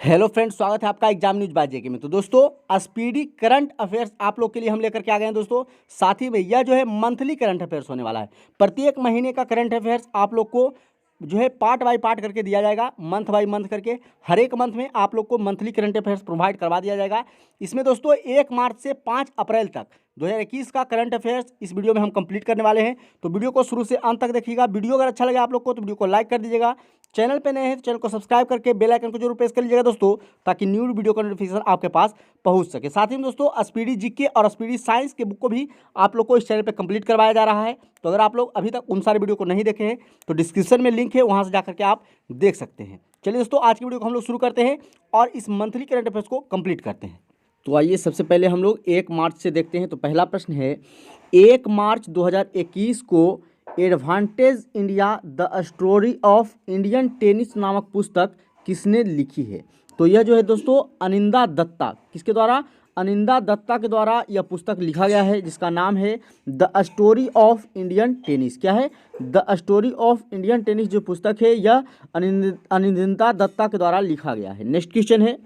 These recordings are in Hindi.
हेलो फ्रेंड्स, स्वागत है आपका एग्जाम न्यूज बाय जेके में। तो दोस्तों, स्पीडी करंट अफेयर्स आप लोग के लिए हम लेकर के आ गए हैं दोस्तों। साथ ही में यह जो है मंथली करंट अफेयर्स होने वाला है। प्रत्येक महीने का करंट अफेयर्स आप लोग को जो है पार्ट बाय पार्ट करके दिया जाएगा, मंथ बाय मंथ करके। हर एक मंथ में आप लोग को मंथली करंट अफेयर्स प्रोवाइड करवा दिया जाएगा। इसमें दोस्तों 1 मार्च से 5 अप्रैल तक 2021 का करंट अफेयर्स इस वीडियो में हम कंप्लीट करने वाले हैं। तो वीडियो को शुरू से अंत तक देखिएगा। वीडियो अगर अच्छा लगे आप लोग को तो वीडियो को लाइक कर दीजिएगा। चैनल पे नए हैं तो चैनल को सब्सक्राइब करके बेल आइकन को जरूर प्रेस कर लीजिएगा दोस्तों, ताकि न्यू वीडियो का नोटिफिकेशन आपके पास पहुंच सके। साथ ही में दोस्तों, स्पीडी जीके और स्पीडी साइंस के बुक को भी आप लोग को इस चैनल पे कंप्लीट करवाया जा रहा है। तो अगर आप लोग अभी तक उन सारे वीडियो को नहीं देखे हैं तो डिस्क्रिप्शन में लिंक है, वहाँ से जाकर के आप देख सकते हैं। चलिए दोस्तों, आज की वीडियो को हम लोग शुरू करते हैं और इस मंथली करंट अफेयर्स को कंप्लीट करते हैं। तो आइए सबसे पहले हम लोग 1 मार्च से देखते हैं। तो पहला प्रश्न है, 1 मार्च 2021 को advantage India the story of Indian tennis नामक पुस्तक किसने लिखी है? तो यह जो है दोस्तों अनिंदा दत्ता, किसके द्वारा? अनिंदा दत्ता के द्वारा यह पुस्तक लिखा गया है, जिसका नाम है the story of Indian tennis. क्या है? The story of Indian tennis जो पुस्तक है यह अनिंदा दत्ता के द्वारा लिखा गया है। नेक्स्ट क्वेश्चन है,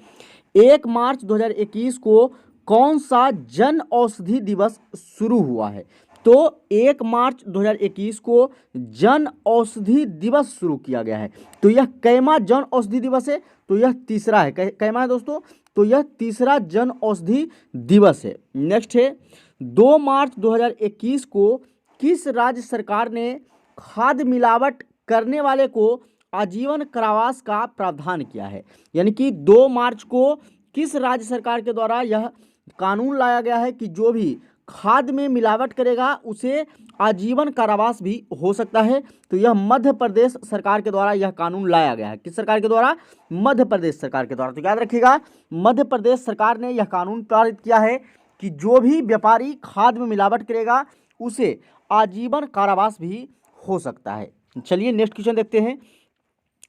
1 मार्च 2021 को कौन सा जन औषधि दिवस शुरू हुआ है? तो 1 मार्च 2021 को जन औषधि दिवस शुरू किया गया है। तो यह कैमा जन औषधि दिवस है? तो यह तीसरा है। कैमा है दोस्तों? तो यह तीसरा जन औषधि दिवस है। नेक्स्ट है, 2 मार्च 2021 को किस राज्य सरकार ने खाद्य मिलावट करने वाले को आजीवन कारावास का प्रावधान किया है? यानी कि 2 मार्च को किस राज्य सरकार के द्वारा यह कानून लाया गया है कि जो भी खाद्य में मिलावट करेगा उसे आजीवन कारावास भी हो सकता है? तो यह मध्य प्रदेश सरकार के द्वारा यह कानून लाया गया है। किस सरकार के द्वारा? मध्य प्रदेश सरकार के द्वारा। तो याद रखिएगा, मध्य प्रदेश सरकार ने यह कानून पारित किया है कि जो भी व्यापारी खाद्य में मिलावट करेगा उसे आजीवन कारावास भी हो सकता है। चलिए नेक्स्ट क्वेश्चन देखते हैं।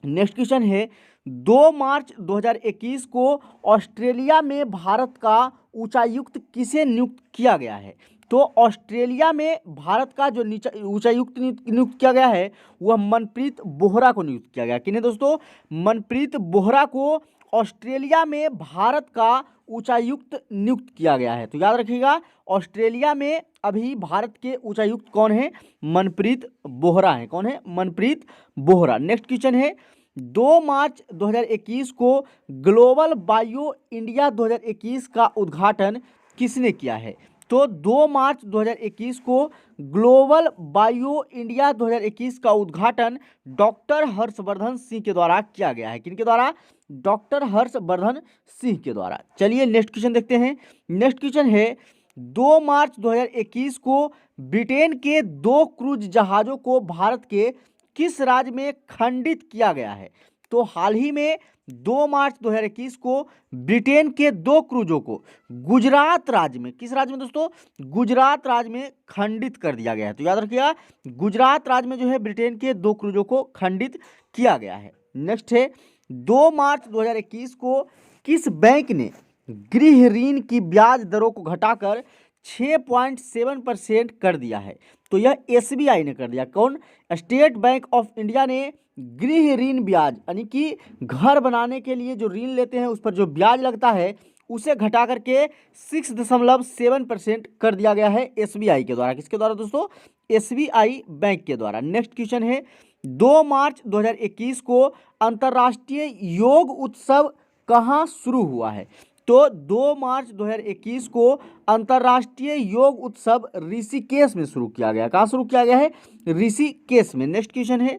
नेक्स्ट क्वेश्चन है, 2 मार्च 2021 को ऑस्ट्रेलिया में भारत का उच्चायुक्त किसे नियुक्त किया गया है? तो ऑस्ट्रेलिया में भारत का जो उच्चायुक्त नियुक्त किया गया है वह मनप्रीत बोहरा को नियुक्त किया गया। किन्हें दोस्तों? मनप्रीत बोहरा को ऑस्ट्रेलिया में भारत का उच्चायुक्त नियुक्त किया गया है। तो याद रखिएगा, ऑस्ट्रेलिया में अभी भारत के उच्चायुक्त कौन है? मनप्रीत बोहरा है। कौन है? मनप्रीत बोहरा। नेक्स्ट क्वेश्चन है, 2 मार्च 2021 को ग्लोबल बायो इंडिया 2021 का उद्घाटन किसने किया है? तो 2 मार्च 2021 को ग्लोबल बायो इंडिया 2021 का उद्घाटन डॉक्टर हर्षवर्धन सिंह के द्वारा किया गया है। किनके द्वारा? डॉक्टर हर्षवर्धन सिंह के द्वारा। चलिए नेक्स्ट क्वेश्चन देखते हैं। नेक्स्ट क्वेश्चन है, 2 मार्च 2021 को ब्रिटेन के 2 क्रूज जहाज़ों को भारत के किस राज्य में खंडित किया गया है? तो हाल ही में 2 मार्च 2021 को ब्रिटेन के 2 क्रूजों को गुजरात राज्य में, किस राज्य में दोस्तों? गुजरात राज्य में खंडित कर दिया गया है। तो याद रखिएगा, गुजरात राज्य में जो है ब्रिटेन के 2 क्रूजों को खंडित किया गया है। नेक्स्ट है, 2 मार्च 2021 को किस बैंक ने गृह ऋण की ब्याज दरों को घटाकर 6.7% कर दिया है? तो यह एसबीआई ने कर दिया। कौन? स्टेट बैंक ऑफ इंडिया ने गृह ऋण ब्याज, यानी कि घर बनाने के लिए जो ऋण लेते हैं उस पर जो ब्याज लगता है उसे घटा करके 6.7% कर दिया गया है एसबीआई के द्वारा। किसके द्वारा दोस्तों? एसबीआई बैंक के द्वारा। नेक्स्ट क्वेश्चन है, 2 मार्च 2021 को अंतर्राष्ट्रीय योग उत्सव कहाँ शुरू हुआ है? तो 2 मार्च 2021 को अंतर्राष्ट्रीय योग उत्सव ऋषिकेश में शुरू किया गया। कहाँ शुरू किया गया है? ऋषिकेश में। नेक्स्ट क्वेश्चन है,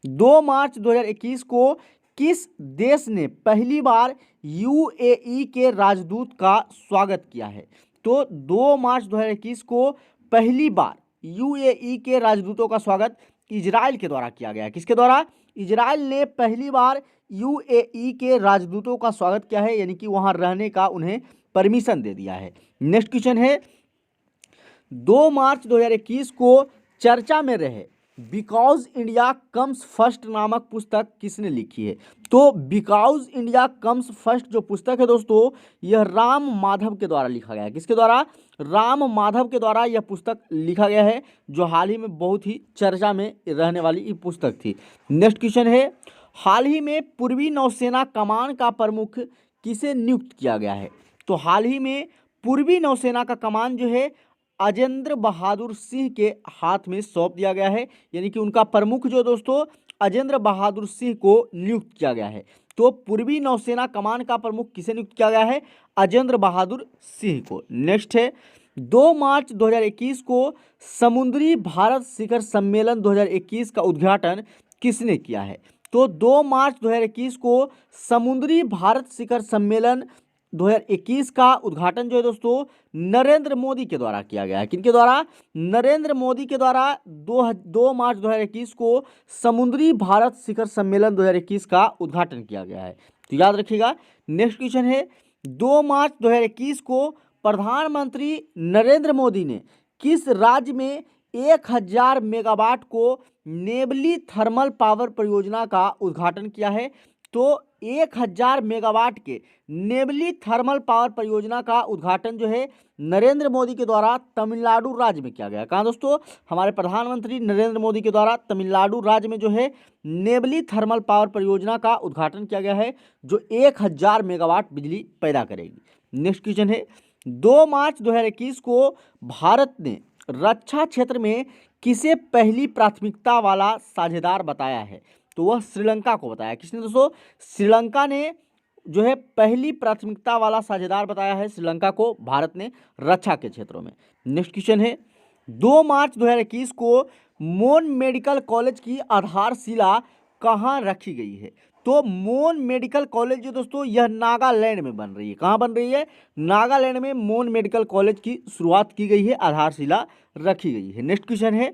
2 मार्च 2021 को किस देश ने पहली बार यूएई के राजदूत का स्वागत किया है? तो 2 मार्च 2021 को पहली बार यूएई के राजदूतों का स्वागत इजराइल के द्वारा किया गया। किसके द्वारा? इजराइल ने पहली बार यूएई के राजदूतों का स्वागत किया है, यानी कि वहां रहने का उन्हें परमिशन दे दिया है। नेक्स्ट क्वेश्चन है, 2 मार्च 2021 को चर्चा में रहे बिकॉज इंडिया कम्स फर्स्ट नामक पुस्तक किसने लिखी है? तो बिकॉज इंडिया कम्स फर्स्ट जो पुस्तक है दोस्तों, यह राम माधव के द्वारा लिखा गया है। किसके द्वारा? राम माधव के द्वारा यह पुस्तक लिखा गया है, जो हाल ही में बहुत ही चर्चा में रहने वाली ये पुस्तक थी। नेक्स्ट क्वेश्चन है, हाल ही में पूर्वी नौसेना कमान का प्रमुख किसे नियुक्त किया गया है? तो हाल ही में पूर्वी नौसेना का कमान जो है अजेंद्र बहादुर सिंह के हाथ में सौंप दिया गया है, यानी कि उनका प्रमुख जो दोस्तों अजेंद्र बहादुर सिंह को नियुक्त किया गया है। तो पूर्वी नौसेना कमान का प्रमुख किसे नियुक्त किया गया है? अजेंद्र बहादुर सिंह को। नेक्स्ट है 2 मार्च 2021 को समुद्री भारत शिखर सम्मेलन 2021 का उद्घाटन किसने किया है? तो 2 मार्च 2021 को समुद्री भारत शिखर सम्मेलन 2021 का उद्घाटन जो है दोस्तों नरेंद्र मोदी के द्वारा किया गया है। किनके द्वारा? नरेंद्र मोदी के द्वारा 2 मार्च 2021 को समुद्री भारत शिखर सम्मेलन 2021 का उद्घाटन किया गया है। तो याद रखिएगा। नेक्स्ट क्वेश्चन है 2 मार्च 2021 को प्रधानमंत्री नरेंद्र मोदी ने किस राज्य में 1000 मेगावाट को नेबली थर्मल पावर परियोजना का उद्घाटन किया है? तो 1000 मेगावाट के नेबली थर्मल पावर परियोजना का उद्घाटन जो है नरेंद्र मोदी के द्वारा तमिलनाडु राज्य में किया गया। कहाँ दोस्तों? हमारे प्रधानमंत्री नरेंद्र मोदी के द्वारा तमिलनाडु राज्य में जो है नेबली थर्मल पावर परियोजना का उद्घाटन किया गया है, जो 1000 मेगावाट बिजली पैदा करेगी। नेक्स्ट क्वेश्चन है 2 मार्च 2021 को भारत ने रक्षा क्षेत्र में किसे पहली प्राथमिकता वाला साझेदार बताया है? तो वह श्रीलंका को बताया। किसने दोस्तों? श्रीलंका ने जो है पहली प्राथमिकता वाला साझेदार बताया है श्रीलंका को भारत ने रक्षा के क्षेत्रों में। नेक्स्ट क्वेश्चन है 2 मार्च 2021 को मोन मेडिकल कॉलेज की आधारशिला कहाँ रखी गई है? तो मोन मेडिकल कॉलेज जो दोस्तों यह नागालैंड में बन रही है। कहाँ बन रही है? नागालैंड में मोन मेडिकल कॉलेज की शुरुआत की गई है, आधारशिला रखी गई है। नेक्स्ट क्वेश्चन है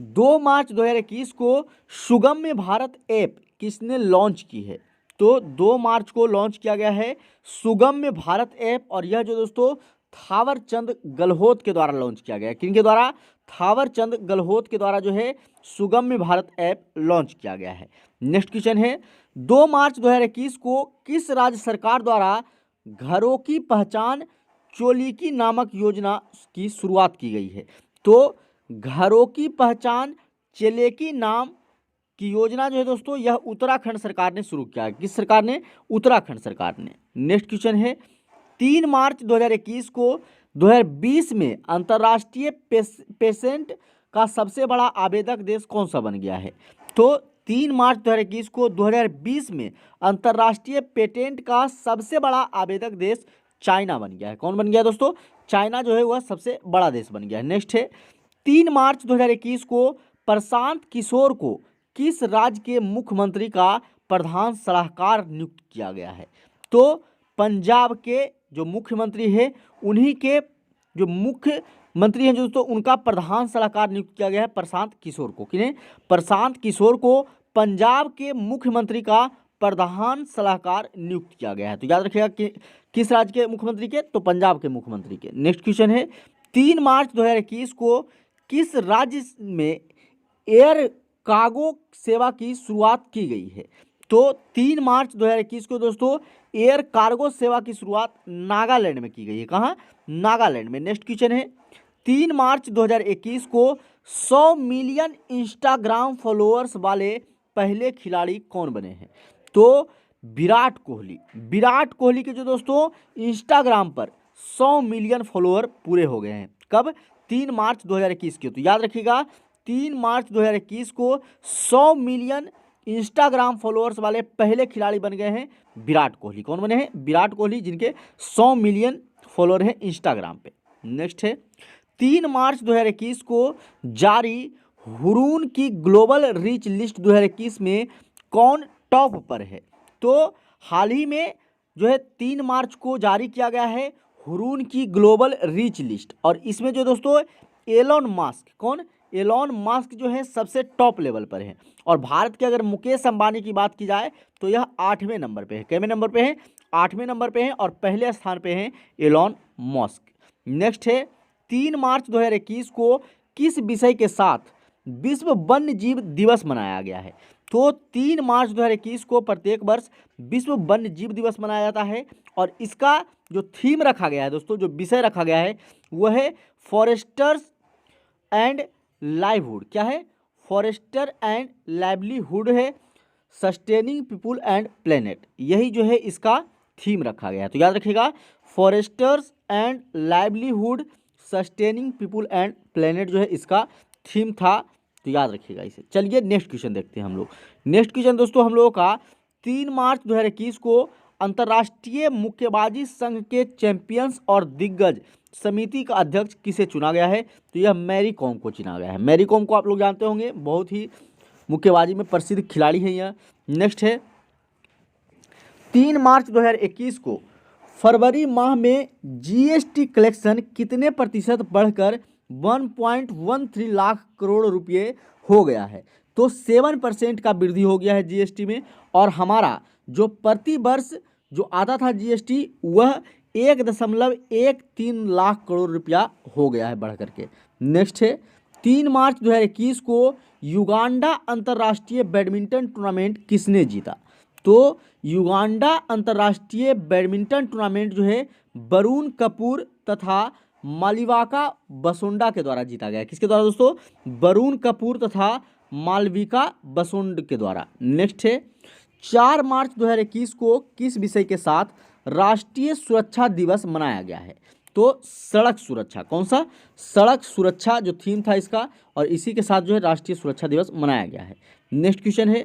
2 मार्च 2021 को सुगम्य भारत ऐप किसने लॉन्च की है? तो 2 मार्च को लॉन्च किया गया है सुगम्य भारत ऐप, और यह जो दोस्तों थावरचंद गहलोत के द्वारा लॉन्च किया गया है। किनके द्वारा? थावरचंद गहलोत के द्वारा जो है सुगम्य भारत ऐप लॉन्च किया गया है। नेक्स्ट क्वेश्चन है 2 मार्च 2021 को किस राज्य सरकार द्वारा घरों की पहचान चोलीकी नामक योजना की शुरुआत की गई है? तो घरों की पहचान चेलेकी नाम की योजना जो है दोस्तों यह उत्तराखंड सरकार ने शुरू किया है। किस सरकार ने? उत्तराखंड सरकार ने। नेक्स्ट क्वेश्चन है 3 मार्च 2021 को 2020 में अंतर्राष्ट्रीय पेटेंट का सबसे बड़ा आवेदक देश कौन सा बन गया है? तो 3 मार्च 2021 को 2020 में अंतर्राष्ट्रीय पेटेंट का सबसे बड़ा आवेदक देश चाइना बन गया है। कौन बन गया दोस्तों? चाइना जो है वह सबसे बड़ा देश बन गया है। नेक्स्ट है 3 मार्च 2021 को प्रशांत किशोर को किस राज्य के मुख्यमंत्री का प्रधान सलाहकार नियुक्त किया गया है? तो पंजाब के जो मुख्यमंत्री है उन्हीं के जो मुख्यमंत्री हैं जो दोस्तों उनका प्रधान सलाहकार नियुक्त किया गया है प्रशांत किशोर को। किन्हें? प्रशांत किशोर को पंजाब के मुख्यमंत्री का प्रधान सलाहकार नियुक्त किया गया है। तो याद रखिएगा कि किस राज्य के मुख्यमंत्री के? तो पंजाब के मुख्यमंत्री के। नेक्स्ट क्वेश्चन है 3 मार्च 2021 को किस राज्य में एयर कार्गो सेवा की शुरुआत की गई है? तो 3 मार्च 2021 को दोस्तों एयर कार्गो सेवा की शुरुआत नागालैंड में की गई है। कहाँ? नागालैंड में। नेक्स्ट क्वेश्चन है 3 मार्च 2021 को 100 मिलियन इंस्टाग्राम फॉलोअर्स वाले पहले खिलाड़ी कौन बने हैं? तो विराट कोहली। विराट कोहली के जो दोस्तों इंस्टाग्राम पर 100 मिलियन फॉलोअर पूरे हो गए हैं। कब? 3 मार्च 2021 के। तो याद रखिएगा 3 मार्च 2021 को 100 मिलियन इंस्टाग्राम फॉलोअर्स वाले पहले खिलाड़ी बन गए हैं विराट कोहली। कौन बने हैं? विराट कोहली, जिनके 100 मिलियन फॉलोअर हैं इंस्टाग्राम पे। नेक्स्ट है 3 मार्च 2021 को जारी हुरून की ग्लोबल रीच लिस्ट 2021 में कौन टॉप पर है? तो हाल ही में जो है 3 मार्च को जारी किया गया है हुरून की ग्लोबल रीच लिस्ट, और इसमें जो दोस्तों एलोन मस्क, कौन? एलोन मस्क जो है सबसे टॉप लेवल पर है। और भारत के अगर मुकेश अंबानी की बात की जाए तो यह 8वें नंबर पे है। कितवें नंबर पे है? 8वें नंबर पे है, और पहले स्थान पे हैं एलोन मस्क। नेक्स्ट है 3 मार्च 2021 को किस विषय के साथ विश्व वन्य जीव दिवस मनाया गया है? तो 3 मार्च 2021 को प्रत्येक वर्ष विश्व वन्य जीव दिवस मनाया जाता है, और इसका जो थीम रखा गया है दोस्तों, जो विषय रखा गया है वह है फॉरेस्टर्स एंड लाइवलीहुड। क्या है? फॉरेस्टर एंड लाइवलीहुड है, सस्टेनिंग पीपुल एंड प्लेनेट, यही जो है इसका थीम रखा गया है। तो याद रखिएगा, Forester's and livelihood sustaining people and planet जो है इसका थीम था। तो याद रखिएगा इसे। चलिए नेक्स्ट क्वेश्चन देखते हैं हम लोग। नेक्स्ट क्वेश्चन दोस्तों हम लोगों का 3 मार्च 2021 को अंतर्राष्ट्रीय मुक्केबाजी संघ के चैंपियंस और दिग्गज समिति का अध्यक्ष किसे चुना गया है? तो यह मैरी कॉम को चुना गया है। मैरी कॉम को आप लोग जानते होंगे, बहुत ही मुक्केबाजी में प्रसिद्ध खिलाड़ी हैं यह। नेक्स्ट है 3 मार्च 2021 को फरवरी माह में जीएसटी कलेक्शन कितने प्रतिशत बढ़कर 1.13 लाख करोड़ रुपये हो गया है? तो 7% का वृद्धि हो गया है जीएसटी में, और हमारा जो प्रति वर्ष जो आता था जीएसटी वह 1.13 लाख करोड़ रुपया हो गया है बढ़ करके। नेक्स्ट है 3 मार्च 2021 को युगांडा अंतर्राष्ट्रीय बैडमिंटन टूर्नामेंट किसने जीता? तो युगांडा अंतर्राष्ट्रीय बैडमिंटन टूर्नामेंट जो है वरुण कपूर तथा मालविका बसोंडा के द्वारा जीता गया है। किसके द्वारा दोस्तों? वरुण कपूर तथा मालविका बसोंड के द्वारा। नेक्स्ट है 4 मार्च 2021 को किस विषय के साथ राष्ट्रीय सुरक्षा दिवस मनाया गया है? तो सड़क सुरक्षा। कौन सा? सड़क सुरक्षा जो थीम था इसका, और इसी के साथ जो है राष्ट्रीय सुरक्षा दिवस मनाया गया है। नेक्स्ट क्वेश्चन है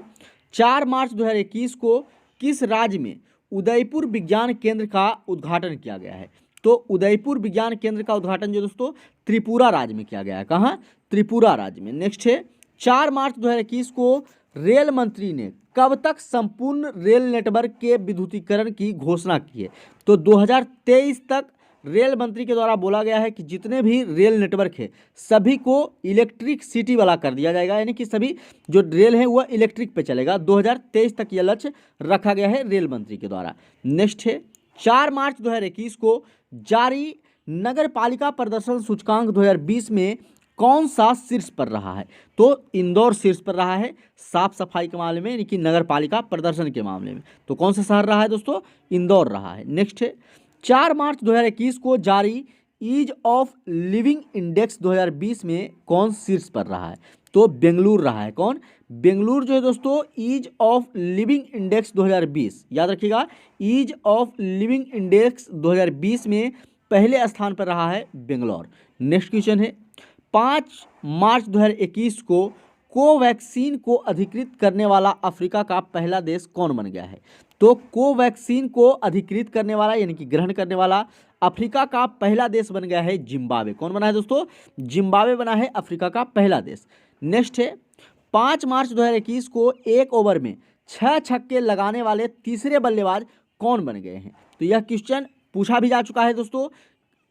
4 मार्च 2021 को किस राज्य में उदयपुर विज्ञान केंद्र का उद्घाटन किया गया है? तो उदयपुर विज्ञान केंद्र का उद्घाटन जो दोस्तों त्रिपुरा राज्य में किया गया है। कहाँ? त्रिपुरा राज्य में। नेक्स्ट है 4 मार्च 2021 को रेल मंत्री ने कब तक संपूर्ण रेल नेटवर्क के विद्युतीकरण की घोषणा की है? तो 2023 तक रेल मंत्री के द्वारा बोला गया है कि जितने भी रेल नेटवर्क है सभी को इलेक्ट्रिक सिटी वाला कर दिया जाएगा, यानी कि सभी जो रेल है वह इलेक्ट्रिक पे चलेगा। 2023 तक यह लक्ष्य रखा गया है रेल मंत्री के द्वारा। नेक्स्ट है 4 मार्च 2021 को जारी नगर पालिका प्रदर्शन सूचकांक 2020 में कौन सा शीर्ष पर रहा है? तो इंदौर शीर्ष पर रहा है साफ सफाई के मामले में, यानी कि नगर पालिका प्रदर्शन के मामले में। तो कौन सा शहर रहा है दोस्तों? इंदौर रहा है। नेक्स्ट है 4 मार्च 2021 को जारी ईज ऑफ लिविंग इंडेक्स 2020 में कौन शीर्ष पर रहा है? तो बेंगलुरु रहा है। कौन? बेंगलुरु जो है दोस्तों ईज ऑफ लिविंग इंडेक्स 2020, याद रखिएगा, ईज ऑफ लिविंग इंडेक्स 2020 में पहले स्थान पर रहा है बेंगलोर। नेक्स्ट क्वेश्चन है 5 मार्च 2021 को कोवैक्सीन को अधिकृत करने वाला अफ्रीका का पहला देश कौन बन गया है? तो कोवैक्सीन को अधिकृत करने वाला यानी कि ग्रहण करने वाला अफ्रीका का पहला देश बन गया है जिम्बाब्वे। कौन बना है दोस्तों? जिम्बाब्वे बना है अफ्रीका का पहला देश। नेक्स्ट है 5 मार्च 2021 को एक ओवर में 6 छक्के लगाने वाले तीसरे बल्लेबाज कौन बन गए हैं? तो यह क्वेश्चन पूछा भी जा चुका है दोस्तों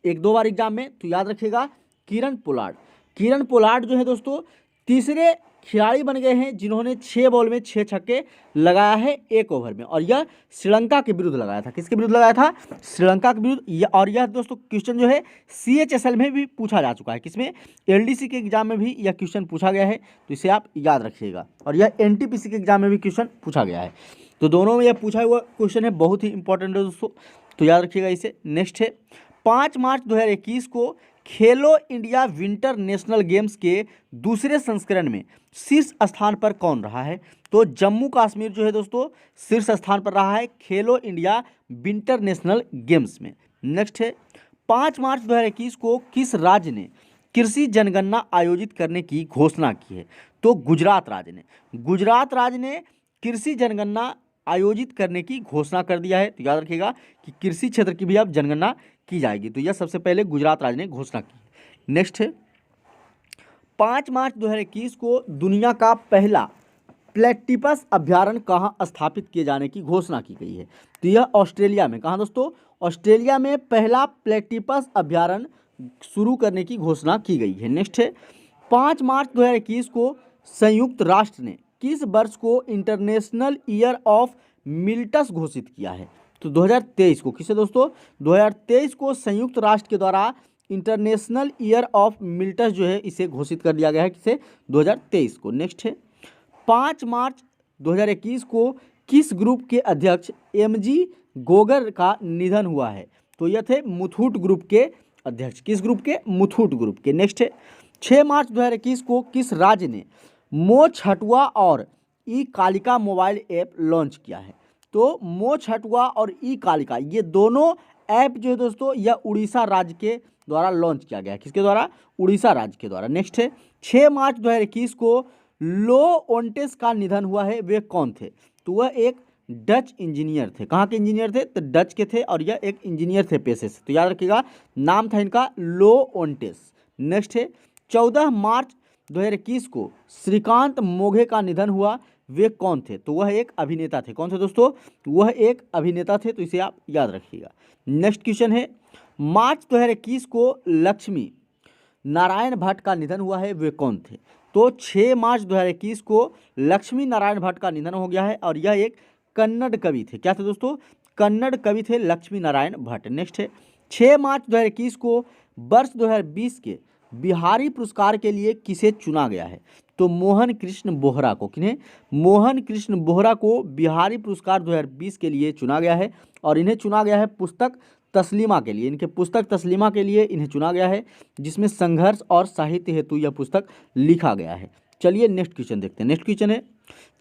1-2 बार एग्जाम में। तो याद रखिएगा किरण पोलार्ड। किरण पोलार्ड जो है दोस्तों तीसरे खिलाड़ी बन गए हैं जिन्होंने 6 बॉल में 6 छक्के लगाया है एक ओवर में, और यह श्रीलंका के विरुद्ध लगाया था। किसके विरुद्ध लगाया था? श्रीलंका के विरुद्ध। और यह दोस्तों क्वेश्चन जो है CHSL में भी पूछा जा चुका है। किसमें? LDC के एग्जाम में भी यह क्वेश्चन पूछा गया है, तो इसे आप याद रखिएगा। और यह NTPC के एग्जाम में भी क्वेश्चन पूछा गया है, तो दोनों में यह पूछा हुआ क्वेश्चन है, बहुत ही इंपॉर्टेंट है दोस्तों, तो याद रखिएगा इसे। नेक्स्ट है 5 मार्च 2021 को खेलो इंडिया विंटर नेशनल गेम्स के दूसरे संस्करण में शीर्ष स्थान पर कौन रहा है? तो जम्मू कश्मीर जो है दोस्तों शीर्ष स्थान पर रहा है खेलो इंडिया विंटर नेशनल गेम्स में। नेक्स्ट है 5 मार्च 2021 को किस राज्य ने कृषि जनगणना आयोजित करने की घोषणा की है? तो गुजरात राज्य ने। गुजरात राज्य ने कृषि जनगणना आयोजित करने की घोषणा कर दिया है। तो याद रखिएगा कि कृषि क्षेत्र की भी अब जनगणना की जाएगी, तो यह सबसे पहले गुजरात राज्य ने घोषणा की। नेक्स्ट है 5 मार्च 2021 को दुनिया का पहला प्लेटिपस अभ्यारण्य कहाँ स्थापित किए जाने की घोषणा की गई है? तो यह ऑस्ट्रेलिया में। कहाँ दोस्तों? ऑस्ट्रेलिया में पहला प्लेटिपस अभ्यारण्य शुरू करने की घोषणा की गई है। नेक्स्ट है 5 मार्च 2021 को संयुक्त राष्ट्र ने किस वर्ष को इंटरनेशनल ईयर ऑफ मिल्टस घोषित किया है? तो 2023 को। किसे दोस्तों? 2023 को संयुक्त राष्ट्र के द्वारा इंटरनेशनल ईयर ऑफ मिल्टस जो है इसे घोषित कर दिया गया है। किसे? 2023 को। नेक्स्ट है 5 मार्च 2021 को किस ग्रुप के अध्यक्ष MG गोगर का निधन हुआ है? तो यह थे मुथूट ग्रुप के अध्यक्ष। किस ग्रुप के? मुथूट ग्रुप के। नेक्स्ट है 6 मार्च 2021 को किस राज्य ने मोछ हटुआ और ई कालिका मोबाइल ऐप लॉन्च किया है? तो मोछ हटुआ और ई कालिका ये दोनों ऐप जो है दोस्तों यह उड़ीसा राज्य के द्वारा लॉन्च किया गया है। किसके द्वारा? उड़ीसा राज्य के द्वारा। नेक्स्ट है 6 मार्च 2021 को लो ओंटेस का निधन हुआ है, वे कौन थे? तो वह एक डच इंजीनियर थे। कहाँ के इंजीनियर थे? तो डच के थे और यह एक इंजीनियर थे पेशे से। तो याद रखिएगा नाम था इनका लो ओंटेस। नेक्स्ट है 14 मार्च 2021 को श्रीकांत मोघे का निधन हुआ, वे कौन थे? तो वह एक अभिनेता थे। कौन थे दोस्तों? वह एक अभिनेता थे, तो इसे आप याद रखिएगा। नेक्स्ट क्वेश्चन है मार्च 2021 को लक्ष्मी नारायण भट्ट का निधन हुआ है, वे कौन थे? तो 6 मार्च 2021 को लक्ष्मी नारायण भट्ट का निधन हो गया है और यह एक कन्नड़ कवि थे। क्या थे दोस्तों? कन्नड़ कवि थे लक्ष्मी नारायण भट्ट। नेक्स्ट है 6 मार्च 2021 को वर्ष 2020 के बिहारी पुरस्कार के लिए किसे चुना गया है? तो मोहन कृष्ण बोहरा को। किन्हें? मोहन कृष्ण बोहरा को बिहारी पुरस्कार 2020 के लिए चुना गया है और इन्हें चुना गया है पुस्तक तस्लीमा के लिए। इनके पुस्तक तस्लीमा के लिए इन्हें चुना गया है, जिसमें संघर्ष और साहित्य हेतु यह पुस्तक लिखा गया है। चलिए नेक्स्ट क्वेश्चन देखते हैं। नेक्स्ट क्वेश्चन है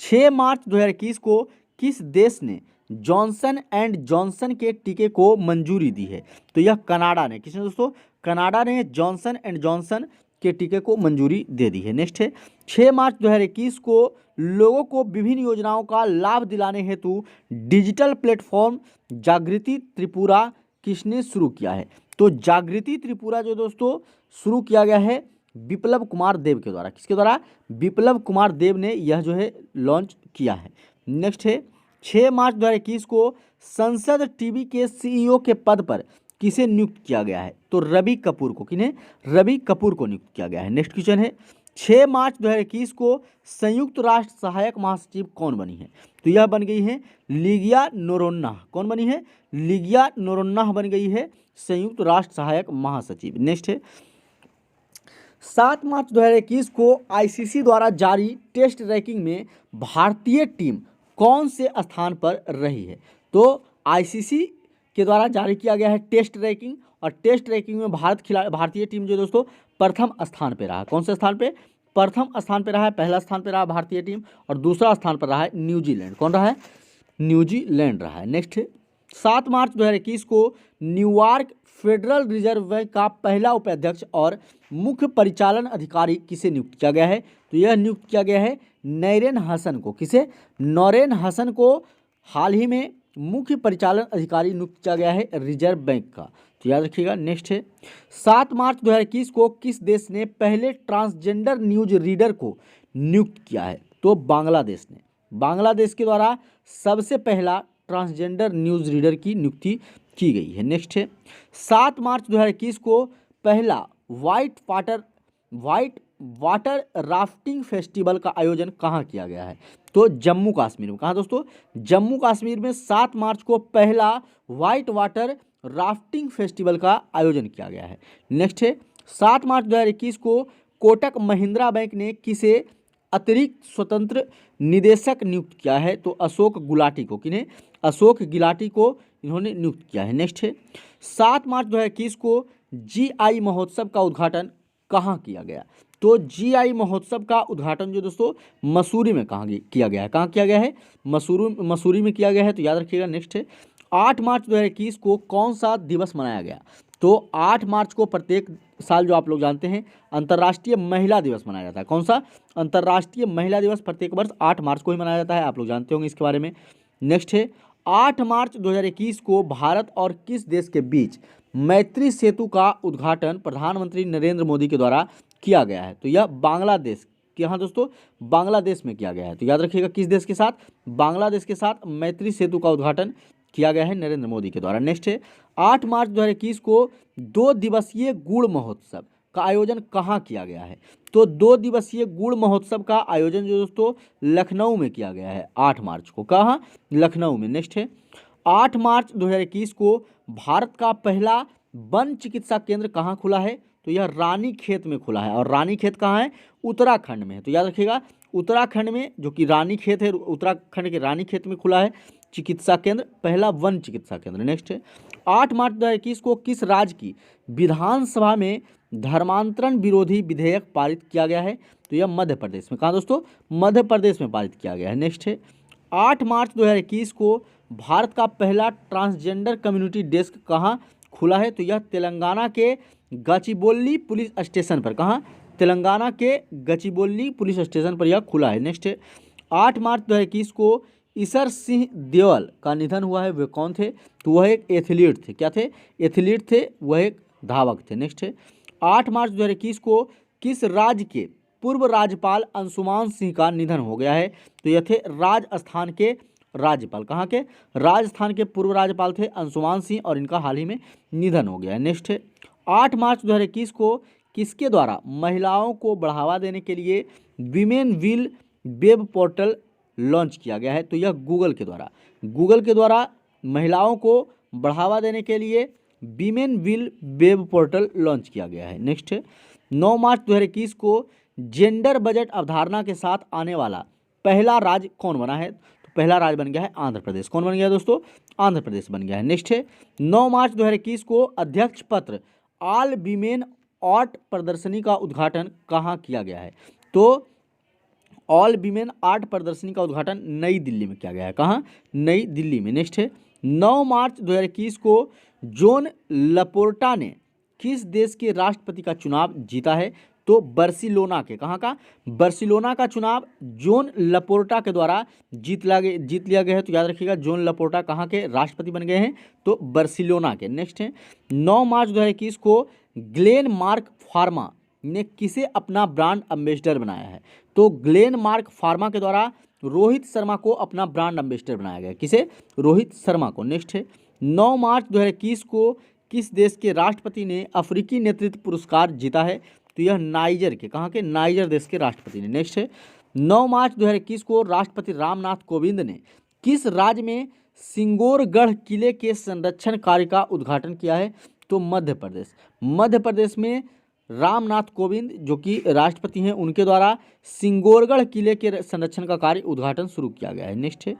6 मार्च 2021 को किस देश ने जॉनसन एंड जॉनसन के टीके को मंजूरी दी है? तो यह कनाडा ने। किसने दोस्तों? कनाडा ने जॉनसन एंड जॉनसन के टीके को मंजूरी दे दी है। नेक्स्ट है 6 मार्च 2021 को लोगों को विभिन्न योजनाओं का लाभ दिलाने हेतु डिजिटल प्लेटफॉर्म जागृति त्रिपुरा किसने शुरू किया है? तो जागृति त्रिपुरा जो दोस्तों शुरू किया गया है विप्लव कुमार देव के द्वारा। किसके द्वारा? विप्लव कुमार देव ने यह जो है लॉन्च किया है। नेक्स्ट है 6 मार्च 2021 को संसद टीवी के सीईओ के पद पर किसे नियुक्त किया गया है? तो रवि कपूर को। किन्हें? रवि कपूर को नियुक्त किया गया है। नेक्स्ट क्वेश्चन है 6 मार्च 2021 को संयुक्त राष्ट्र सहायक महासचिव कौन बनी है? तो यह बन गई है लिगिया नोरोन्ना। कौन बनी है? लिगिया नोरोन्ना बन गई है संयुक्त राष्ट्र सहायक महासचिव। नेक्स्ट है 7 मार्च 2021 को आईसीसी द्वारा जारी टेस्ट रैंकिंग में भारतीय टीम कौन से स्थान पर रही है? तो आईसीसी के द्वारा जारी किया गया है टेस्ट रैंकिंग और टेस्ट रैंकिंग में भारतीय टीम जो दोस्तों प्रथम स्थान पे रहा। कौन से स्थान पे? प्रथम स्थान पे रहा है। पहला स्थान पे रहा भारतीय टीम और दूसरा स्थान पर रहा है न्यूजीलैंड। कौन रहा है? न्यूजीलैंड रहा है। नेक्स्ट है 7 मार्च 2021 को न्यूयॉर्क फेडरल रिजर्व बैंक का पहला उपाध्यक्ष और मुख्य परिचालन अधिकारी किसे नियुक्त किया गया है? तो यह नियुक्त किया गया है नौरेन हसन को। किसे? नौरेन हसन को हाल ही में मुख्य परिचालन अधिकारी नियुक्त किया गया है रिजर्व बैंक का। तो याद रखिएगा। नेक्स्ट है 7 मार्च 2021 को किस देश ने पहले ट्रांसजेंडर न्यूज रीडर को नियुक्त किया है? तो बांग्लादेश ने। बांग्लादेश के द्वारा सबसे पहला ट्रांसजेंडर न्यूज रीडर की नियुक्ति की गई है। नेक्स्ट है 7 मार्च 2021 को पहला वाइट वाटर राफ्टिंग फेस्टिवल का आयोजन कहाँ किया गया है? तो जम्मू कश्मीर में। कहाँ दोस्तों? जम्मू कश्मीर में 7 मार्च को पहला वाइट वाटर राफ्टिंग फेस्टिवल का आयोजन किया गया है। नेक्स्ट है 7 मार्च 2021 को कोटक महिंद्रा बैंक ने किसे अतिरिक्त स्वतंत्र निदेशक नियुक्त किया है? तो अशोक गुलाटी को। किन्हें? अशोक गिलाटी को इन्होंने नियुक्त किया है। नेक्स्ट है 7 मार्च 2021 को जीआई महोत्सव का उद्घाटन कहाँ किया गया? तो जीआई महोत्सव का उद्घाटन जो दोस्तों मसूरी में कहाँ किया गया है? कहाँ किया गया है? मसूरी में किया गया है। तो याद रखिएगा। नेक्स्ट है 8 मार्च 2021 को कौन सा दिवस मनाया गया? तो 8 मार्च को प्रत्येक साल जो आप लोग जानते हैं अंतर्राष्ट्रीय महिला दिवस मनाया जाता है। कौन सा? अंतर्राष्ट्रीय महिला दिवस प्रत्येक वर्ष 8 मार्च को ही मनाया जाता है। आप लोग जानते होंगे इसके बारे में। नेक्स्ट है 8 मार्च 2021 को भारत और किस देश के बीच मैत्री सेतु का उद्घाटन प्रधानमंत्री नरेंद्र मोदी के द्वारा किया गया है? तो यह बांग्लादेश के। यहाँ दोस्तों बांग्लादेश में किया गया है। तो याद रखिएगा किस देश के साथ? बांग्लादेश के साथ मैत्री सेतु का उद्घाटन किया गया है नरेंद्र मोदी के द्वारा। नेक्स्ट है 8 मार्च 2021 को 2 दिवसीय गुड़ महोत्सव का आयोजन कहाँ किया गया है? तो 2 दिवसीय गुड़ महोत्सव का आयोजन जो दोस्तों लखनऊ में किया गया है 8 मार्च को। कहाँ? लखनऊ में। नेक्स्ट है 8 मार्च 2021 को भारत का पहला वन चिकित्सा केंद्र कहाँ खुला है? तो यह रानीखेत में खुला है और रानीखेत कहाँ है? उत्तराखंड में है। तो याद रखिएगा उत्तराखंड में जो कि रानीखेत है, उत्तराखंड के रानीखेत में खुला है चिकित्सा केंद्र, पहला वन चिकित्सा केंद्र। नेक्स्ट है 8 मार्च 2021 को किस राज्य की विधानसभा में धर्मांतरण विरोधी विधेयक पारित किया गया है? तो यह मध्य प्रदेश में। कहाँ दोस्तों? मध्य प्रदेश में पारित किया गया है। नेक्स्ट है 8 मार्च 2021 को भारत का पहला ट्रांसजेंडर कम्युनिटी डेस्क कहाँ खुला है? तो यह तेलंगाना के गचिबोली पुलिस स्टेशन पर। कहाँ? तेलंगाना के गचिबोली पुलिस स्टेशन पर यह खुला है। नेक्स्ट है 8 मार्च 2021 को ईसर सिंह देओल का निधन हुआ है। वे कौन थे? तो वह एक एथलीट थे। क्या थे? एथलीट थे, वह एक धावक थे। नेक्स्ट है 8 मार्च 2021 को किस राज्य के पूर्व राज्यपाल अंशुमान सिंह का निधन हो गया है? तो यह थे राजस्थान के राज्यपाल। कहाँ के? राजस्थान के पूर्व राज्यपाल थे अंशुमान सिंह और इनका हाल ही में निधन हो गया है। नेक्स्ट है 8 मार्च 2021 को किसके द्वारा महिलाओं को बढ़ावा देने के लिए women will web portal launch किया गया है? तो यह गूगल के द्वारा। गूगल के द्वारा महिलाओं को बढ़ावा देने के लिए women will web portal launch किया गया है। नेक्स्ट है 9 मार्च 2021 को जेंडर बजट अवधारणा के साथ आने वाला पहला राज्य कौन बना है? तो पहला राज्य बन गया है आंध्र प्रदेश। कौन बन गया दोस्तों? आंध्र प्रदेश बन गया है। नेक्स्ट है 9 मार्च 2021 को अध्यक्ष पत्र ऑल विमेन आर्ट प्रदर्शनी का उद्घाटन कहाँ किया गया है? तो ऑल विमेन आर्ट प्रदर्शनी का उद्घाटन नई दिल्ली में किया गया है। कहाँ? नई दिल्ली में। नेक्स्ट है 9 मार्च 2021 को जोन लपोर्टा ने किस देश के राष्ट्रपति का चुनाव जीता है? तो बार्सिलोना के। कहाँ का? बार्सिलोना का चुनाव जोन लपोर्टा के द्वारा जीत लिया गया है। तो याद रखिएगा जोन लपोर्टा कहाँ के राष्ट्रपति बन गए हैं? तो बार्सिलोना के। नेक्स्ट है 9 मार्च 2021 को ग्लेन मार्क फार्मा ने किसे अपना ब्रांड एम्बेसडर बनाया है? तो ग्लेन मार्क फार्मा के द्वारा रोहित शर्मा को अपना ब्रांड एम्बेसडर बनाया गया। किसे? रोहित शर्मा को। नेक्स्ट है 9 मार्च 2021 को किस देश के राष्ट्रपति ने अफ्रीकी नेतृत्व पुरस्कार जीता है? तो यह नाइजर के। कहाँ के? नाइजर देश के राष्ट्रपति ने। नेक्स्ट है 9 मार्च 2021 को राष्ट्रपति रामनाथ कोविंद ने किस राज्य में सिंगोरगढ़ किले के संरक्षण कार्य का उद्घाटन किया है? तो मध्य प्रदेश। मध्य प्रदेश में रामनाथ कोविंद जो कि राष्ट्रपति हैं उनके द्वारा सिंगोरगढ़ किले के संरक्षण का कार्य उद्घाटन शुरू किया गया है। नेक्स्ट है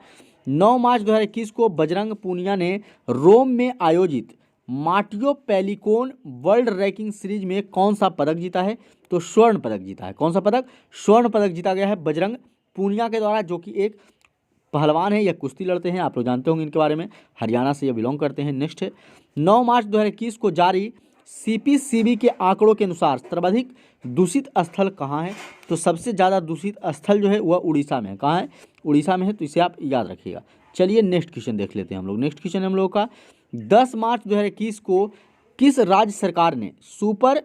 9 मार्च 2021 को बजरंग पूनिया ने रोम में आयोजित मार्टियो पेलिकोन वर्ल्ड रैंकिंग सीरीज में कौन सा पदक जीता है? तो स्वर्ण पदक जीता है। कौन सा पदक? स्वर्ण पदक जीता गया है बजरंग पूनिया के द्वारा, जो कि एक पहलवान है या कुश्ती लड़ते हैं। आप लोग जानते होंगे इनके बारे में, हरियाणा से ये बिलोंग करते हैं। नेक्स्ट है 9 मार्च 2021 को जारी CPCB के आंकड़ों के अनुसार सर्वाधिक दूषित स्थल कहाँ है? तो सबसे ज़्यादा दूषित स्थल जो है वह उड़ीसा में है। कहाँ है? उड़ीसा में है। तो इसे आप याद रखिएगा। चलिए नेक्स्ट क्वेश्चन देख लेते हैं हम लोग। नेक्स्ट क्वेश्चन हम लोगों का 10 मार्च 2021 को किस राज्य सरकार ने सुपर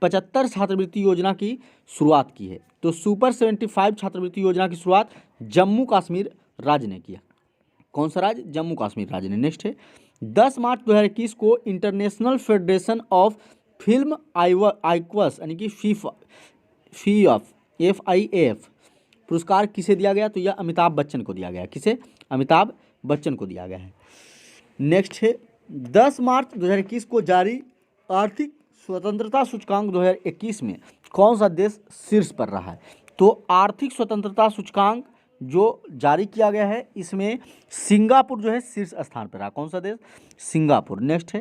75 छात्रवृत्ति योजना की शुरुआत की है? तो सुपर 75 छात्रवृत्ति योजना की शुरुआत जम्मू कश्मीर राज्य ने किया। कौन सा राज्य? जम्मू कश्मीर राज्य ने। नेक्स्ट है 10 मार्च 2021 को इंटरनेशनल फेडरेशन ऑफ फिल्म आइक्वस यानी कि FIAF पुरस्कार किसे दिया गया? तो यह अमिताभ बच्चन को दिया गया। किसे? अमिताभ बच्चन को दिया गया है। नेक्स्ट है 10 मार्च 2021 को जारी आर्थिक स्वतंत्रता सूचकांक 2021 में कौन सा देश शीर्ष पर रहा है? तो आर्थिक स्वतंत्रता सूचकांक जो जारी किया गया है इसमें सिंगापुर जो है शीर्ष स्थान पर रहा। कौन सा देश? सिंगापुर। नेक्स्ट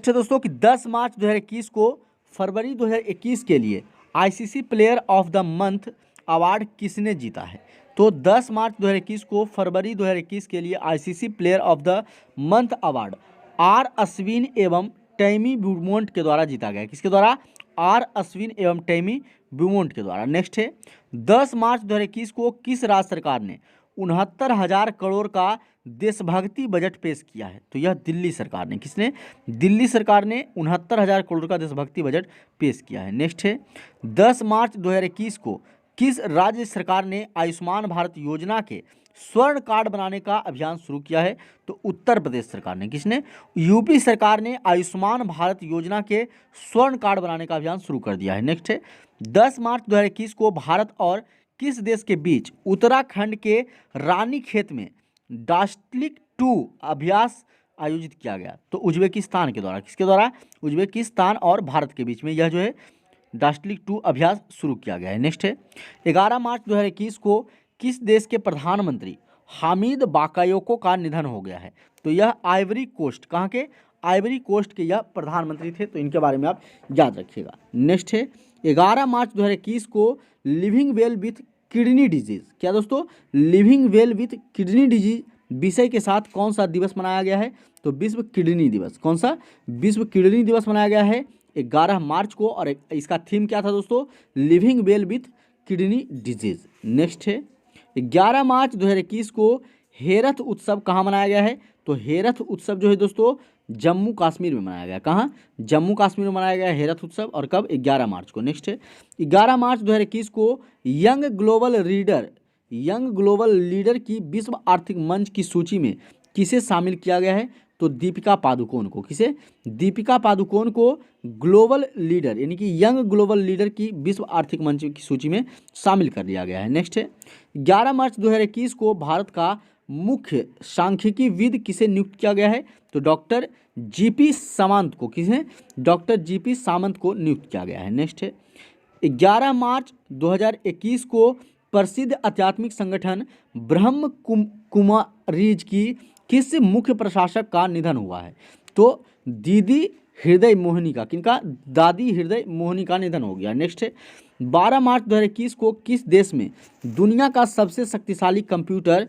है दोस्तों कि 10 मार्च 2021 को फरवरी 2021 के लिए ICC player of the month award किसने जीता है? तो 10 मार्च 2021 को फरवरी 2021 के लिए ICC player of the month award R Ashwin एवं टैमी ब्यूमोंट के द्वारा जीता गया। किसके द्वारा? R अश्विन एवं टैमी ब्यूमोंट के द्वारा। नेक्स्ट है 10 मार्च 2021 को किस राज्य सरकार ने 69,000 करोड़ का देशभक्ति बजट पेश किया है? तो यह दिल्ली सरकार ने। किसने? दिल्ली सरकार ने 69,000 करोड़ का देशभक्ति बजट पेश किया है। नेक्स्ट है 10 मार्च 2021 को किस राज्य सरकार ने आयुष्मान भारत योजना के स्वर्ण कार्ड बनाने का अभियान शुरू किया है? तो उत्तर प्रदेश सरकार ने। किसने? यूपी सरकार ने आयुष्मान भारत योजना के स्वर्ण कार्ड बनाने का अभियान शुरू कर दिया है। नेक्स्ट है 10 मार्च 2021 को भारत और किस देश के बीच उत्तराखंड के रानीखेत में डास्टलिक 2 अभ्यास आयोजित किया गया? तो उज्बेकिस्तान के द्वारा। किसके द्वारा? उज्बेकिस्तान और भारत के बीच में यह जो है डास्टलिक 2 अभ्यास शुरू किया गया है। नेक्स्ट है 11 मार्च 2021 को किस देश के प्रधानमंत्री हामिद बाकायोको का निधन हो गया है? तो यह आइवरी कोस्ट। कहाँ के? आइवरी कोस्ट के यह प्रधानमंत्री थे, तो इनके बारे में आप याद रखिएगा। नेक्स्ट है 11 मार्च 2021 को living well with kidney disease, क्या दोस्तों, living well with kidney disease विषय के साथ कौन सा दिवस मनाया गया है? तो विश्व किडनी दिवस। कौन सा? विश्व किडनी दिवस मनाया गया है 11 मार्च को, और इसका थीम क्या था दोस्तों? Living well with kidney disease. Next है 11 मार्च 2021 को हेरथ उत्सव कहाँ मनाया गया है? तो हेरथ उत्सव जो है दोस्तों जम्मू कश्मीर में मनाया गया। कहाँ? जम्मू कश्मीर में मनाया गया हेरथ उत्सव, और कब? 11 मार्च को। नेक्स्ट है 11 मार्च 2021 को यंग ग्लोबल लीडर की विश्व आर्थिक मंच की सूची में किसे शामिल किया गया है? तो दीपिका पादुकोण को। किसे? दीपिका पादुकोण को ग्लोबल लीडर यानी कि यंग ग्लोबल लीडर की विश्व आर्थिक मंच की सूची में शामिल कर लिया गया है। नेक्स्ट है 11 मार्च 2021 को भारत का मुख्य सांख्यिकीविद किसे नियुक्त किया गया है? तो डॉक्टर जीपी सामंत को। किसे? डॉक्टर जीपी सामंत को नियुक्त किया गया है। नेक्स्ट है 11 मार्च 2021 को प्रसिद्ध आध्यात्मिक संगठन ब्रह्म कुमारीज की किस मुख्य प्रशासक का निधन हुआ है? तो दीदी हृदय मोहिनी का। किनका? दादी हृदय मोहिनी का निधन हो गया। नेक्स्ट है 12 मार्च 2021 को किस देश में दुनिया का सबसे शक्तिशाली कंप्यूटर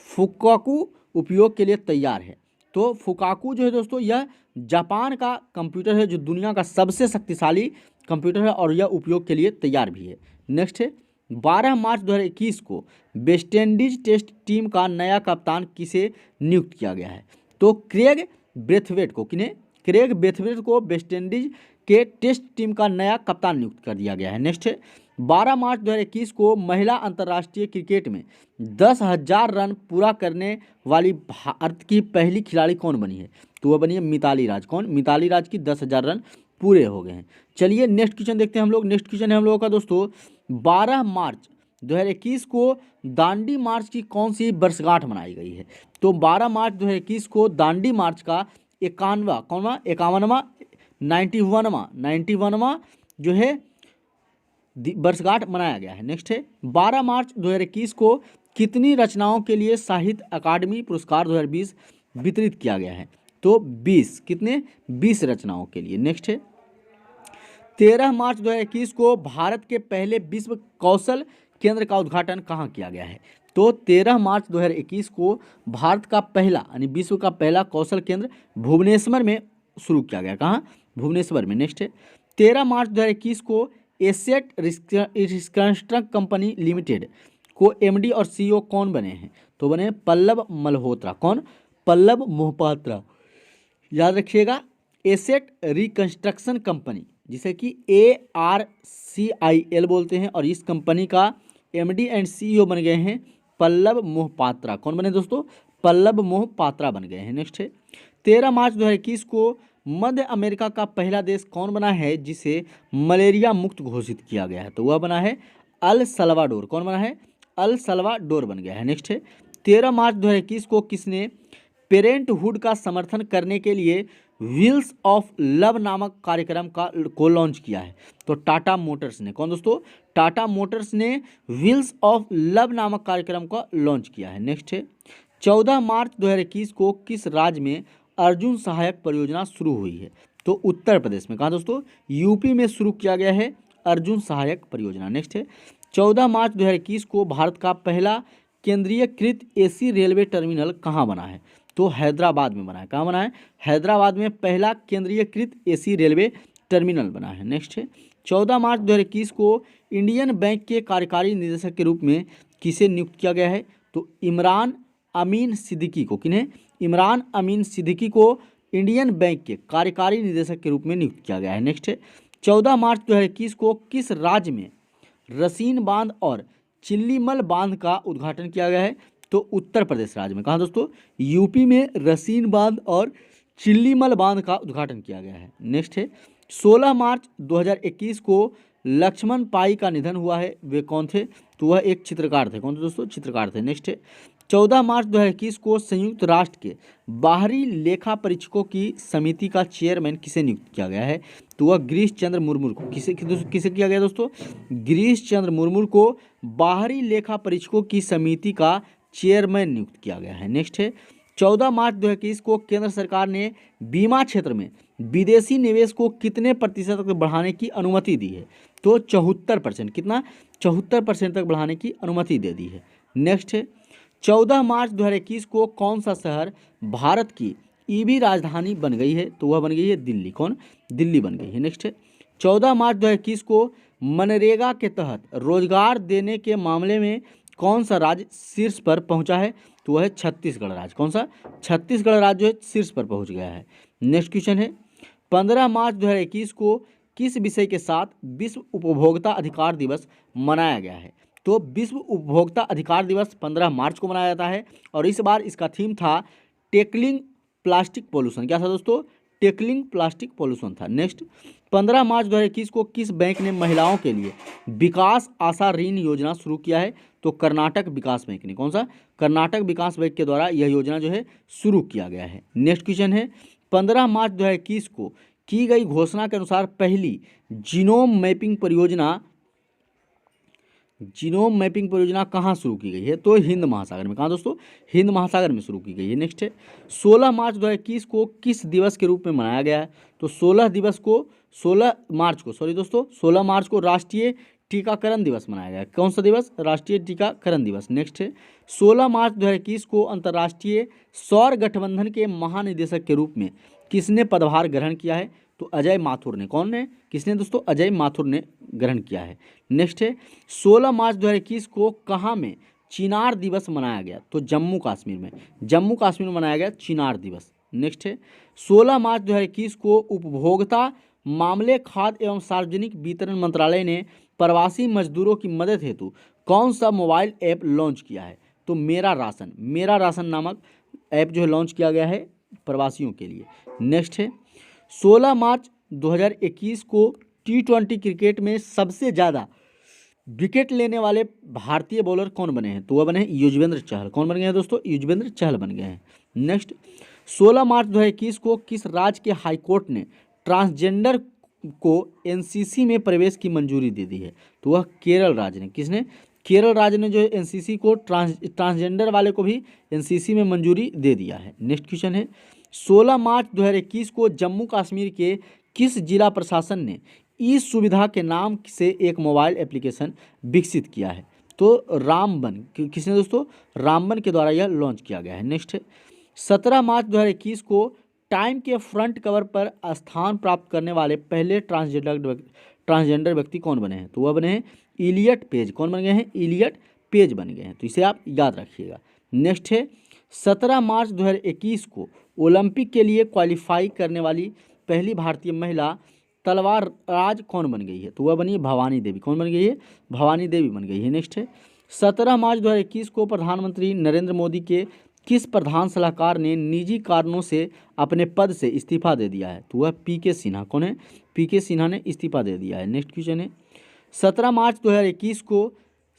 फुकाकू उपयोग के लिए तैयार है? तो फुकाकू जो है दोस्तों यह जापान का कंप्यूटर है जो दुनिया का सबसे शक्तिशाली कंप्यूटर है, और यह उपयोग के लिए तैयार भी है। नेक्स्ट है 12 मार्च 2021 को वेस्टइंडीज टेस्ट टीम का नया कप्तान किसे नियुक्त किया गया है? तो क्रेग ब्रेथवेट को। किन्हें? क्रेग ब्रेथवेट को वेस्टइंडीज के टेस्ट टीम का नया कप्तान नियुक्त कर दिया गया है। नेक्स्ट है 12 मार्च 2021 को महिला अंतर्राष्ट्रीय क्रिकेट में 10,000 रन पूरा करने वाली भारत की पहली खिलाड़ी कौन बनी है? तो वह बनी है मिताली राज। कौन? मिताली राज की 10,000 रन पूरे हो गए हैं। चलिए नेक्स्ट क्वेश्चन देखते हैं हम लोग। नेक्स्ट क्वेश्चन है हम लोगों का दोस्तों 12 मार्च 2021 को दांडी मार्च की कौन सी वर्षगांठ मनाई गई है? तो 12 मार्च 2021 को दांडी मार्च का 51वां 91वां जो है वर्षगांठ मनाया गया है। नेक्स्ट है 12 मार्च 2021 को कितनी रचनाओं के लिए साहित्य अकादमी पुरस्कार 2020 वितरित किया गया है? तो 20। कितने? 20 रचनाओं के लिए। नेक्स्ट है 13 मार्च 2021 को भारत के पहले विश्व कौशल केंद्र का उद्घाटन कहाँ किया गया है? तो 13 मार्च 2021 को भारत का पहला यानी विश्व का पहला कौशल केंद्र भुवनेश्वर में शुरू किया गया। कहाँ? भुवनेश्वर में। नेक्स्ट है 13 मार्च 2021 को एसेट रिकंस्ट्रक्शन कंपनी लिमिटेड को एमडी और सीईओ कौन बने हैं? तो बने पल्लव मल्होत्रा। कौन? पल्लव मोहपात्रा। याद रखिएगा एसेट रिकंस्ट्रक्शन कंपनी जिसे कि ARCIL बोलते हैं, और इस कंपनी का एमडी एंड सीईओ बन गए हैं पल्लव मोहपात्रा। कौन बने दोस्तों? पल्लव मोहपात्रा बन गए हैं। नेक्स्ट है 13 मार्च 2021 को मध्य अमेरिका का पहला देश कौन बना है जिसे मलेरिया मुक्त घोषित किया गया है? तो वह बना है अल सल्वाडोर। कौन बना है? अल सल्वाडोर बन गया है। नेक्स्ट है 13 मार्च 2021 को किसने पेरेंटहुड का समर्थन करने के लिए व्हील्स ऑफ लव नामक कार्यक्रम को लॉन्च किया है? तो टाटा मोटर्स ने। कौन दोस्तों? टाटा मोटर्स ने व्हील्स ऑफ लव नामक कार्यक्रम को लॉन्च किया है। नेक्स्ट है 14 मार्च 2021 को किस राज्य में अर्जुन सहायक परियोजना शुरू हुई है? तो उत्तर प्रदेश में। कहाँ दोस्तों? यूपी में शुरू किया गया है अर्जुन सहायक परियोजना। नेक्स्ट है 14 मार्च 2021 को भारत का पहला केंद्रीयकृत एसी रेलवे टर्मिनल कहाँ बना है? तो हैदराबाद में बना है। कहाँ बना है? हैदराबाद में पहला केंद्रीयकृत एसी रेलवे टर्मिनल बना है। नेक्स्ट है 14 मार्च 2021 को इंडियन बैंक के कार्यकारी निदेशक के रूप में किसे नियुक्त किया गया है? तो इमरान अमीन सिद्दीकी को। किन्हें? इमरान अमीन सिद्दीकी को इंडियन बैंक के कार्यकारी निदेशक के रूप में नियुक्त किया गया है। नेक्स्ट है 14 मार्च 2021 को किस राज्य में रसीन बांध और चिल्लीमल बांध का उद्घाटन किया गया है? तो उत्तर प्रदेश राज्य में। कहाँ दोस्तों? यूपी में रसीन बांध और चिल्लीमल बांध का उद्घाटन किया गया है। नेक्स्ट है 16 मार्च 2021 को लक्ष्मण पाई का निधन हुआ है। वे कौन थे? तो वह एक चित्रकार थे। कौन थे दोस्तों? चित्रकार थे। नेक्स्ट है 14 मार्च 2021 को संयुक्त राष्ट्र के बाहरी लेखा परीक्षकों की समिति का चेयरमैन किसे नियुक्त किया गया है? तो वह गिरीश चंद्र मुर्मू को। किसे किया गया दोस्तों? गिरीश चंद्र मुर्मू को बाहरी लेखा परीक्षकों की समिति का चेयरमैन नियुक्त किया गया है। नेक्स्ट है 14 मार्च 2021 को केंद्र सरकार ने बीमा क्षेत्र में विदेशी निवेश को कितने प्रतिशत तक बढ़ाने की अनुमति दी है? तो 74%। कितना? 74% तक बढ़ाने की अनुमति दे दी है। नेक्स्ट है 14 मार्च 2021 को कौन सा शहर भारत की ईवी राजधानी बन गई है? तो वह बन गई है दिल्ली। कौन? दिल्ली बन गई है। नेक्स्ट है 14 मार्च 2021 को मनरेगा के तहत रोजगार देने के मामले में कौन सा राज्य शीर्ष पर पहुंचा है? तो वह है छत्तीसगढ़ राज्य। कौन सा? छत्तीसगढ़ राज्य जो है शीर्ष पर पहुंच गया है। नेक्स्ट क्वेश्चन है 15 मार्च 2021 को किस विषय के साथ विश्व उपभोक्ता अधिकार दिवस मनाया गया है? तो विश्व उपभोक्ता अधिकार दिवस 15 मार्च को मनाया जाता है और इस बार इसका थीम था टेकलिंग प्लास्टिक पोल्यूशन। क्या था दोस्तों? टेकलिंग प्लास्टिक पोल्यूशन था। नेक्स्ट 15 मार्च 2021 को किस बैंक ने महिलाओं के लिए विकास आशा ऋण योजना शुरू किया है? तो कर्नाटक विकास बैंक ने। कौन सा? कर्नाटक विकास बैंक के द्वारा यह योजना जो है शुरू किया गया है। नेक्स्ट क्वेश्चन है 15 मार्च 2021 को की गई घोषणा के अनुसार पहली जीनोम मैपिंग परियोजना कहाँ शुरू की गई है? तो हिंद महासागर में। कहाँ दोस्तों? हिंद महासागर में शुरू की गई है। नेक्स्ट है 16 मार्च 2021 को किस दिवस के रूप में मनाया गया है? तो 16 मार्च को राष्ट्रीय टीकाकरण दिवस मनाया गया है। कौन सा दिवस? राष्ट्रीय टीकाकरण दिवस। नेक्स्ट है 16 मार्च 2021 को अंतर्राष्ट्रीय सौर गठबंधन के महानिदेशक के रूप में किसने पदभार ग्रहण किया है? तो अजय माथुर ने। कौन ने? किसने दोस्तों? अजय माथुर ने ग्रहण किया है। नेक्स्ट है 16 मार्च 2021 को कहाँ में चिनार दिवस मनाया गया? तो जम्मू कश्मीर में। जम्मू कश्मीर में मनाया गया चिनार दिवस। नेक्स्ट है 16 मार्च 2021 को उपभोक्ता मामले, खाद्य एवं सार्वजनिक वितरण मंत्रालय ने प्रवासी मजदूरों की मदद हेतु कौन सा मोबाइल ऐप लॉन्च किया है? तो मेरा राशन नामक ऐप जो है लॉन्च किया गया है प्रवासियों के लिए। नेक्स्ट है 16 मार्च 2021 को T20 क्रिकेट में सबसे ज़्यादा विकेट लेने वाले भारतीय बॉलर कौन बने हैं? तो वह बने हैं युजवेंद्र चहल। कौन बन गए हैं दोस्तों? युजवेंद्र चहल बन गए हैं। नेक्स्ट 16 मार्च 2021 को किस राज्य के हाईकोर्ट ने ट्रांसजेंडर को एनसीसी में प्रवेश की मंजूरी दे दी है? तो वह केरल राज्य ने। किसने? केरल राज्य ने जो है एनसीसी को ट्रांसजेंडर वाले को भी एनसीसी में मंजूरी दे दिया है। नेक्स्ट क्वेश्चन है 16 मार्च 2021 को जम्मू कश्मीर के किस जिला प्रशासन ने ई सुविधा के नाम से एक मोबाइल एप्लीकेशन विकसित किया है? तो रामबन। किसने दोस्तों? रामबन के द्वारा यह लॉन्च किया गया है। नेक्स्ट है 17 मार्च 2021 को टाइम के फ्रंट कवर पर स्थान प्राप्त करने वाले पहले ट्रांसजेंडर व्यक्ति कौन बने हैं? तो वह बने हैं इलियट पेज। कौन बन गए हैं? इलियट पेज बन गए हैं। तो इसे आप याद रखिएगा। नेक्स्ट है 17 मार्च 2021 को ओलंपिक के लिए क्वालिफाई करने वाली पहली भारतीय महिला तलवारबाज कौन बन गई है? तो वह बनी भवानी देवी। कौन बन गई है? भवानी देवी बन गई है। नेक्स्ट है 17 मार्च 2021 को प्रधानमंत्री नरेंद्र मोदी के किस प्रधान सलाहकार ने निजी कारणों से अपने पद से इस्तीफा दे दिया है? तो वह पीके सिन्हा। कौन है? पीके सिन्हा ने इस्तीफा दे दिया है। नेक्स्ट क्वेश्चन है 17 मार्च 2021 को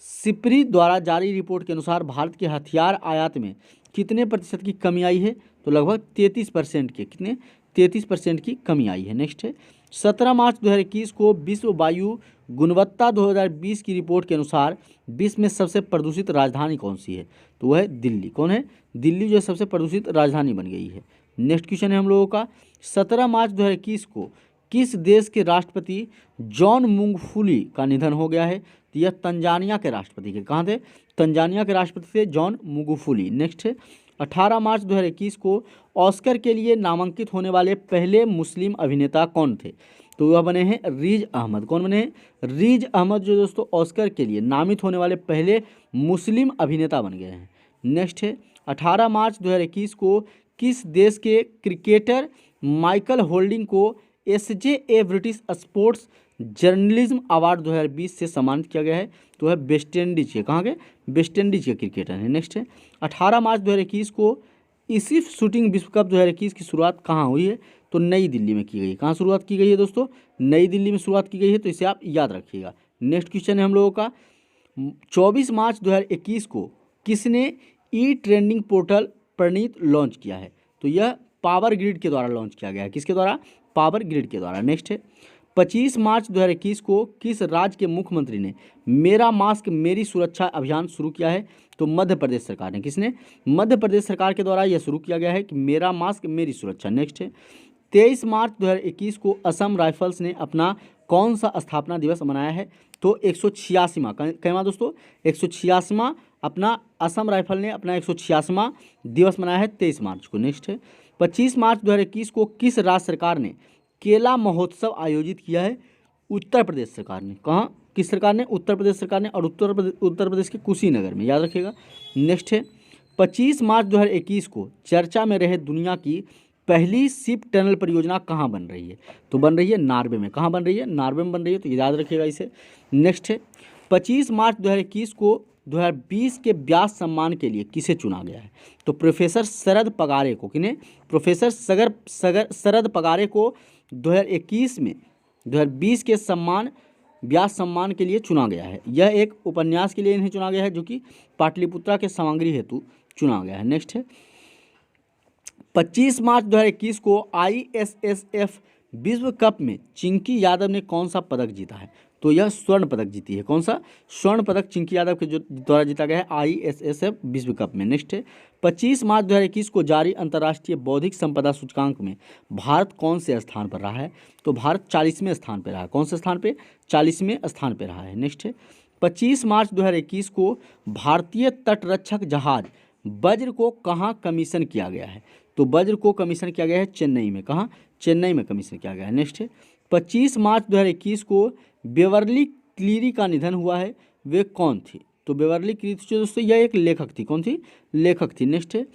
सिप्री द्वारा जारी रिपोर्ट के अनुसार भारत के हथियार आयात में कितने प्रतिशत की कमी आई है? तो लगभग 33% के। कितने? 33% की कमी आई है। नेक्स्ट है 17 मार्च 2021 को विश्व वायु गुणवत्ता 2020 की रिपोर्ट के अनुसार विश्व में सबसे प्रदूषित राजधानी कौन सी है? तो वह है दिल्ली। कौन है? दिल्ली जो है सबसे प्रदूषित राजधानी बन गई है। नेक्स्ट क्वेश्चन है हम लोगों का 17 मार्च 2021 को किस देश के राष्ट्रपति जॉन मुंगफुली का निधन हो गया है? तो यह तंजानिया के राष्ट्रपति के। कहाँ थे? तंजानिया के राष्ट्रपति थे जॉन मुंगफुली। नेक्स्ट है 18 मार्च 2021 को ऑस्कर के लिए नामांकित होने वाले पहले मुस्लिम अभिनेता कौन थे? तो वह बने हैं रीज अहमद। कौन बने हैं? रीज अहमद जो दोस्तों ऑस्कर के लिए नामित होने वाले पहले मुस्लिम अभिनेता बन गए हैं। नेक्स्ट है 18 मार्च 2021 को किस देश के क्रिकेटर माइकल होल्डिंग को SJA British sports journalism award 2020 से सम्मानित किया गया है? तो है वेस्ट इंडीज के। कहाँ के? वेस्ट इंडीज के क्रिकेटर हैं। नेक्स्ट है 18 मार्च 2021 को इसिफ शूटिंग विश्व कप 2021 की शुरुआत कहाँ हुई है? तो नई दिल्ली में की गई है। कहाँ शुरुआत की गई है दोस्तों? नई दिल्ली में शुरुआत की गई है। तो इसे आप याद रखिएगा। नेक्स्ट क्वेश्चन है हम लोगों का 24 मार्च 2021 को किसने ई ट्रेंडिंग पोर्टल प्रणीत लॉन्च किया है? तो यह पावर ग्रिड के द्वारा लॉन्च किया गया है। किसके द्वारा? पावर ग्रिड के द्वारा। नेक्स्ट है 25 मार्च 2021 को किस राज्य के मुख्यमंत्री ने मेरा मास्क मेरी सुरक्षा अभियान शुरू किया है? तो मध्य प्रदेश सरकार ने। किसने? मध्य प्रदेश सरकार के द्वारा यह शुरू किया गया है कि मेरा मास्क मेरी सुरक्षा। नेक्स्ट है 23 मार्च 2021 को असम राइफल्स ने अपना कौन सा स्थापना दिवस मनाया है? तो 186वां कहवा दोस्तों 186वां अपना असम राइफल ने अपना 186वां दिवस मनाया है 23 मार्च को। नेक्स्ट है 25 मार्च 2021 को किस राज्य सरकार ने केला महोत्सव आयोजित किया है? उत्तर प्रदेश सरकार ने। कहाँ? किस सरकार ने? उत्तर प्रदेश सरकार ने, और उत्तर प्रदेश के कुशीनगर में, याद रखिएगा। नेक्स्ट है 25 मार्च 2021 को चर्चा में रहे दुनिया की पहली शिप टनल परियोजना कहाँ बन रही है? तो बन रही है नॉर्वे में। कहाँ बन रही है? नॉर्वे में बन रही है, तो याद रखिएगा इसे। नेक्स्ट है 25 मार्च 2021 को 2020 के व्यास सम्मान के लिए किसे चुना गया है? तो प्रोफेसर शरद पगारे को। किन्हें? प्रोफेसर शरद पगारे को 2021 में 2020 के व्यास सम्मान के लिए चुना गया है। यह एक उपन्यास के लिए इन्हें चुना गया है जो कि पाटलिपुत्रा के सामग्री हेतु चुना गया है। नेक्स्ट है 25 मार्च 2021 को ISSF विश्व कप में चिंकी यादव ने कौन सा पदक जीता है? तो यह स्वर्ण पदक जीती है। कौन सा? स्वर्ण पदक चिंकी यादव के द्वारा जीता गया है ISSF विश्व कप में। नेक्स्ट है 25 मार्च 2021 को जारी अंतर्राष्ट्रीय बौद्धिक संपदा सूचकांक में भारत कौन से स्थान पर रहा है? तो भारत 40वें स्थान पर रहा है। कौन से स्थान पे? 40वें स्थान पर रहा है। नेक्स्ट है 25 मार्च 2021 को भारतीय तटरक्षक जहाज वज्र को कहाँ कमीशन किया गया है? तो वज्र को कमीशन किया गया है चेन्नई में। कहाँ? चेन्नई में कमीशन किया गया है। नेक्स्ट है 25 मार्च 2021 को बेवर्ली क्लीरी का निधन हुआ है। वे कौन थी? तो बेवर्ली क्लीरी जो दोस्तों यह एक लेखक थी। कौन थी? लेखक थी। नेक्स्ट है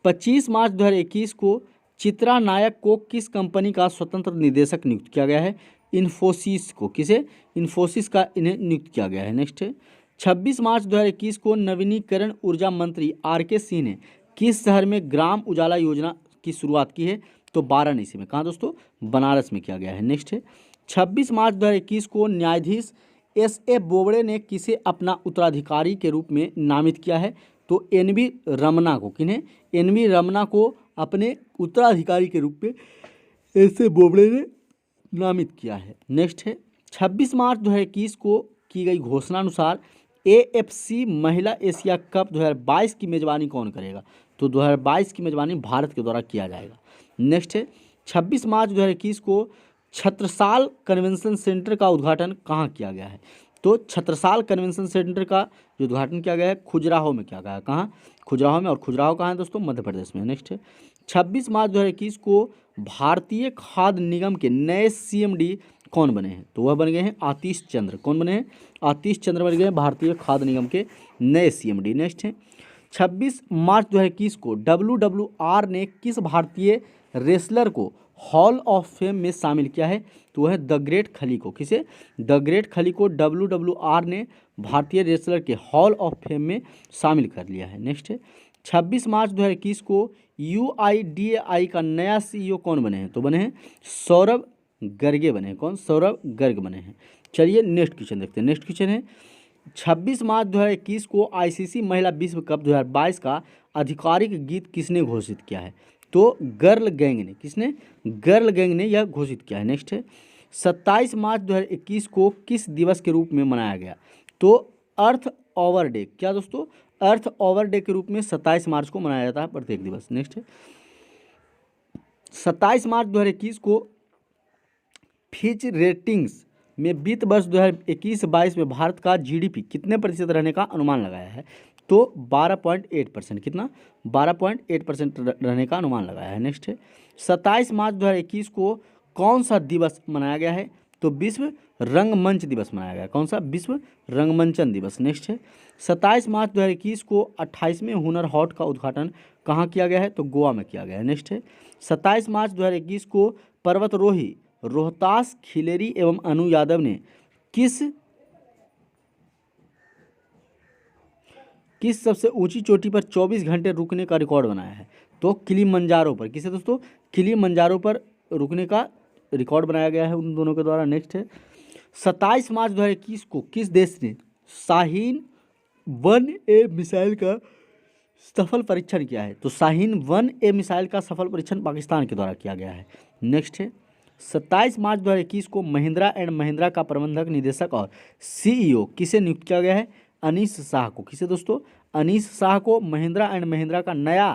25 मार्च 2021 को चित्रा नायक को किस कंपनी का स्वतंत्र निदेशक नियुक्त किया गया है? इन्फोसिस को। किसे? इन्फोसिस का इन्हें नियुक्त किया गया है। नेक्स्ट है 26 मार्च 2021 को नवीनीकरण ऊर्जा मंत्री RK सिंह ने किस शहर में ग्राम उजाला योजना की शुरुआत की है? तो वाराणसी में। कहाँ दोस्तों? बनारस में किया गया है। नेक्स्ट है 26 मार्च 2021 को न्यायाधीश SA बोबड़े ने किसे अपना उत्तराधिकारी के रूप में नामित किया है? तो NV रमना को। किन्हें? NV रमना को अपने उत्तराधिकारी के रूप में SA बोबड़े ने नामित किया है। नेक्स्ट है 26 मार्च 2021 को की गई घोषणा अनुसार AFC महिला एशिया कप 2022 की मेजबानी कौन करेगा? तो 2022 की मेजबानी भारत के द्वारा किया जाएगा। नेक्स्ट है 26 मार्च 2021 को छत्रसाल कन्वेंशन सेंटर का उद्घाटन कहाँ किया गया है? तो छत्रसाल कन्वेंशन सेंटर का जो उद्घाटन किया गया है खजुराहो में किया गया है। कहाँ? खजुराहो में। और खजुराहो कहाँ है दोस्तों? मध्य प्रदेश में। नेक्स्ट है 26 मार्च 2021 को भारतीय खाद्य निगम के नए CMD कौन बने हैं? तो वह बन गए हैं आतिश चंद्र। कौन बने हैं? आतिश चंद्र बन गए हैं भारतीय खाद्य निगम के नए CMD। नेक्स्ट है 26 मार्च 2021 को WWR ने किस भारतीय रेसलर को हॉल ऑफ फेम में शामिल किया है? तो वह है द ग्रेट खली को। किसे? द ग्रेट खली को WWR ने भारतीय रेसलर के हॉल ऑफ फेम में शामिल कर लिया है। नेक्स्ट है 26 मार्च 2021 को UIDAI का नया CEO कौन बने हैं? तो बने हैं सौरभ गर्गे बने हैं। कौन? सौरभ गर्ग बने हैं। चलिए नेक्स्ट क्वेश्चन देखते हैं। नेक्स्ट क्वेश्चन है 26 मार्च 2021 को ICC महिला विश्व कप 2022 का आधिकारिक गीत किसने घोषित किया है? तो गर्ल गैंग ने। किसने? गर्ल गैंग ने यह घोषित किया है। नेक्स्ट है 27 मार्च 2021 को किस दिवस के रूप में मनाया गया? तो अर्थ ओवर डे। क्या दोस्तों? अर्थ ओवर डे के रूप में 27 मार्च को मनाया जाता है प्रत्येक दिवस। नेक्स्ट है 27 मार्च 2021 को फिच रेटिंग्स में वित्त वर्ष 2021-22 में भारत का GDP कितने प्रतिशत रहने का अनुमान लगाया है? तो 12.8%। कितना? 12.8% रहने का अनुमान लगाया है। नेक्स्ट है 27 मार्च 2021 को कौन सा दिवस मनाया गया है? तो विश्व रंगमंच दिवस मनाया गया। कौन सा? विश्व रंगमंचन दिवस। नेक्स्ट है 27 मार्च 2021 को 28वें हुनर हाट का उद्घाटन कहाँ किया गया है? तो गोवा में किया गया है। नेक्स्ट है 27 मार्च 2021 को पर्वतारोही रोहतास खिलेरी एवं अनु यादव ने किस सबसे ऊंची चोटी पर 24 घंटे रुकने का रिकॉर्ड बनाया है? तो किलिमंजारो पर। किसे दोस्तों? किलिमंजारो पर रुकने का रिकॉर्ड बनाया गया है उन दोनों के द्वारा। नेक्स्ट है 27 मार्च 2021 को किस देश ने शाहीन 1A मिसाइल का सफल परीक्षण किया है? तो शाहीन 1A मिसाइल का सफल परीक्षण पाकिस्तान के द्वारा किया गया है। नेक्स्ट है 27 मार्च 2021 को महिंद्रा एंड महिंद्रा का प्रबंधक निदेशक और सीईओ किसे नियुक्त किया गया है? अनीश शाह को। किसे दोस्तों? अनीश शाह को महिंद्रा एंड महिंद्रा का नया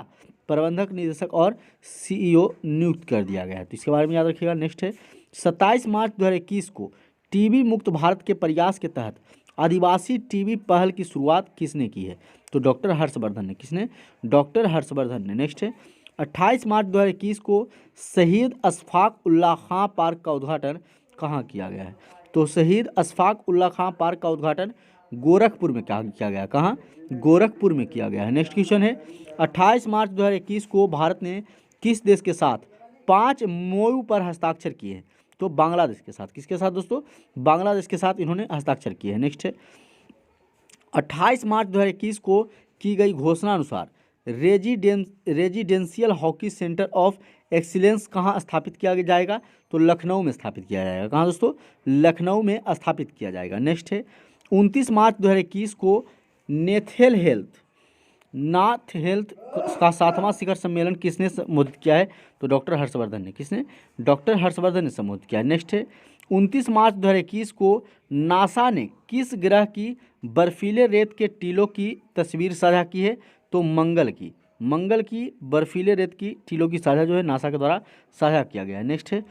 प्रबंधक निदेशक और सीईओ नियुक्त कर दिया गया है। तो इसके बारे में याद रखिएगा। नेक्स्ट है 27 मार्च 2021 को टीबी मुक्त भारत के प्रयास के तहत आदिवासी टीबी पहल की शुरुआत किसने की है? तो डॉक्टर हर्षवर्धन ने। किसने? डॉक्टर हर्षवर्धन ने। नेक्स्ट है 28 मार्च 2021 को शहीद अशफाक उल्लाह खां पार्क का उद्घाटन कहाँ किया गया है? तो शहीद अशफाक उल्लाह खां पार्क का उद्घाटन गोरखपुर में किया गया। कहाँ? गोरखपुर में किया गया है। नेक्स्ट क्वेश्चन है 28 मार्च 2021 को भारत ने किस देश के साथ 5 MOU पर हस्ताक्षर किए हैं? तो बांग्लादेश के साथ। किसके साथ दोस्तों? बांग्लादेश के साथ इन्होंने हस्ताक्षर किए हैं। नेक्स्ट है 28 मार्च 2021 को की गई घोषणा अनुसार residential hockey centre of excellence कहाँ स्थापित किया जाएगा? तो लखनऊ में स्थापित किया जाएगा। कहाँ दोस्तों? लखनऊ में स्थापित किया जाएगा। नेक्स्ट है 29 मार्च 2021 को नाथ हेल्थ का 7वां शिखर सम्मेलन किसने संबोधित किया है? तो डॉक्टर हर्षवर्धन ने। किसने? डॉक्टर हर्षवर्धन ने संबोधित किया है। नेक्स्ट है 29 मार्च 2021 को नासा ने किस ग्रह की बर्फीले रेत के टीलों की तस्वीर साझा की है? तो मंगल की बर्फीले रेत की टीलों की साझा जो है नासा के द्वारा साझा किया गया है। नेक्स्ट है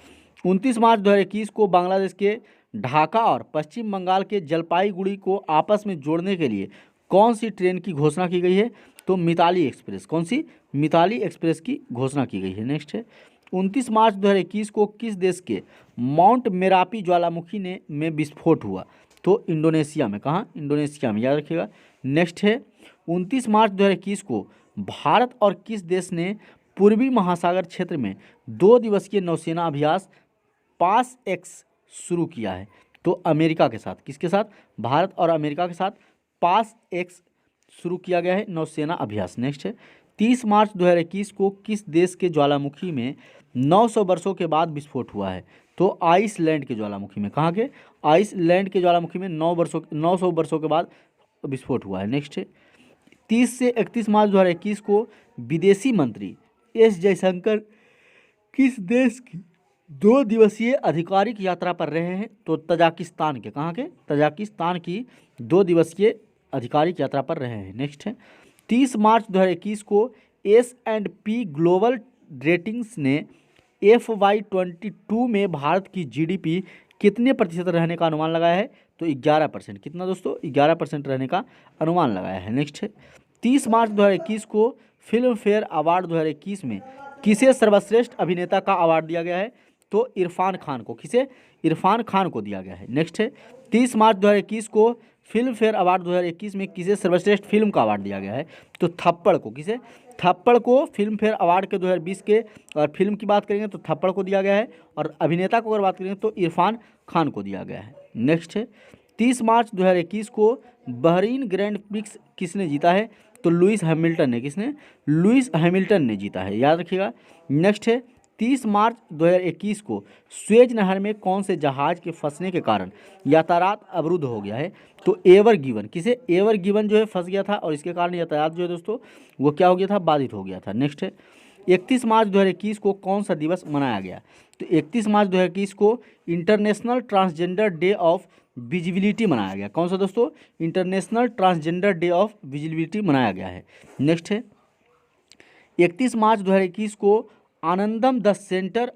29 मार्च 2021 को बांग्लादेश के ढाका और पश्चिम बंगाल के जलपाईगुड़ी को आपस में जोड़ने के लिए कौन सी ट्रेन की घोषणा की गई है? तो मिताली एक्सप्रेस। कौन सी? मिताली एक्सप्रेस की घोषणा की गई है। नेक्स्ट है 29 मार्च 2021 को किस देश के माउंट मेरापी ज्वालामुखी में विस्फोट हुआ? तो इंडोनेशिया में। कहाँ? इंडोनेशिया में, याद रखिएगा। नेक्स्ट है 29 मार्च 2021 को भारत और किस देश ने पूर्वी महासागर क्षेत्र में 2 दिवसीय नौसेना अभ्यास पास एक्स शुरू किया है? तो अमेरिका के साथ। किसके साथ? भारत और अमेरिका के साथ पास एक्स शुरू किया गया है नौसेना अभ्यास। नेक्स्ट है 30 मार्च 2021 को किस देश के ज्वालामुखी में 900 वर्षों के बाद विस्फोट हुआ है? तो आइसलैंड के ज्वालामुखी में। कहाँ के? आइसलैंड के ज्वालामुखी में 900 वर्षों के बाद विस्फोट हुआ है। नेक्स्ट है 30 से 31 मार्च 2021 को विदेशी मंत्री एस जयशंकर किस देश की 2 दिवसीय आधिकारिक यात्रा पर रहे हैं? तो तजाकिस्तान के। कहाँ के? तजाकिस्तान की 2 दिवसीय आधिकारिक यात्रा पर रहे हैं। नेक्स्ट है 30 मार्च 2021 को S&P ग्लोबल रेटिंग्स ने FY22 में भारत की GDP कितने प्रतिशत रहने का अनुमान लगाया है? तो 11%। कितना दोस्तों? 11% रहने का अनुमान लगाया है। नेक्स्ट है 30 मार्च 2021 को फिल्म फेयर अवार्ड 2021 में किसे सर्वश्रेष्ठ अभिनेता का अवार्ड दिया गया है? तो इरफान खान को। किसे? इरफान खान को दिया गया है। नेक्स्ट है 30 मार्च 2021 को फिल्म फेयर अवार्ड 2021 में किसे सर्वश्रेष्ठ फिल्म का अवार्ड दिया गया है? तो थप्पड़ को। किसे? थप्पड़ को फिल्म फेयर अवार्ड के 2020 के और फिल्म की बात करेंगे तो थप्पड़ को दिया गया है, और अभिनेता को अगर बात करेंगे तो इरफान खान को दिया गया है। नेक्स्ट है 30 मार्च 2021 को बहरीन ग्रैंड प्रिक्स किसने जीता है? तो लुइस हैमिल्टन ने। किसने? लुइस हैमिल्टन ने जीता है, याद रखिएगा। नेक्स्ट है 30 मार्च 2021 को स्वेज नहर में कौन से जहाज के फंसने के कारण यातायात अवरुद्ध हो गया है? तो एवर गिवन। किसे? एवर गिवन जो है फंस गया था, और इसके कारण यातायात जो है दोस्तों वो क्या हो गया था? बाधित हो गया था। नेक्स्ट है 31 मार्च 2021 को कौन सा दिवस मनाया गया? तो 31 मार्च 2021 को international transgender day of visibility मनाया गया। कौन सा दोस्तों? International transgender day of visibility मनाया गया है। नेक्स्ट है 31 मार्च 2021 को आनंदम द सेंटर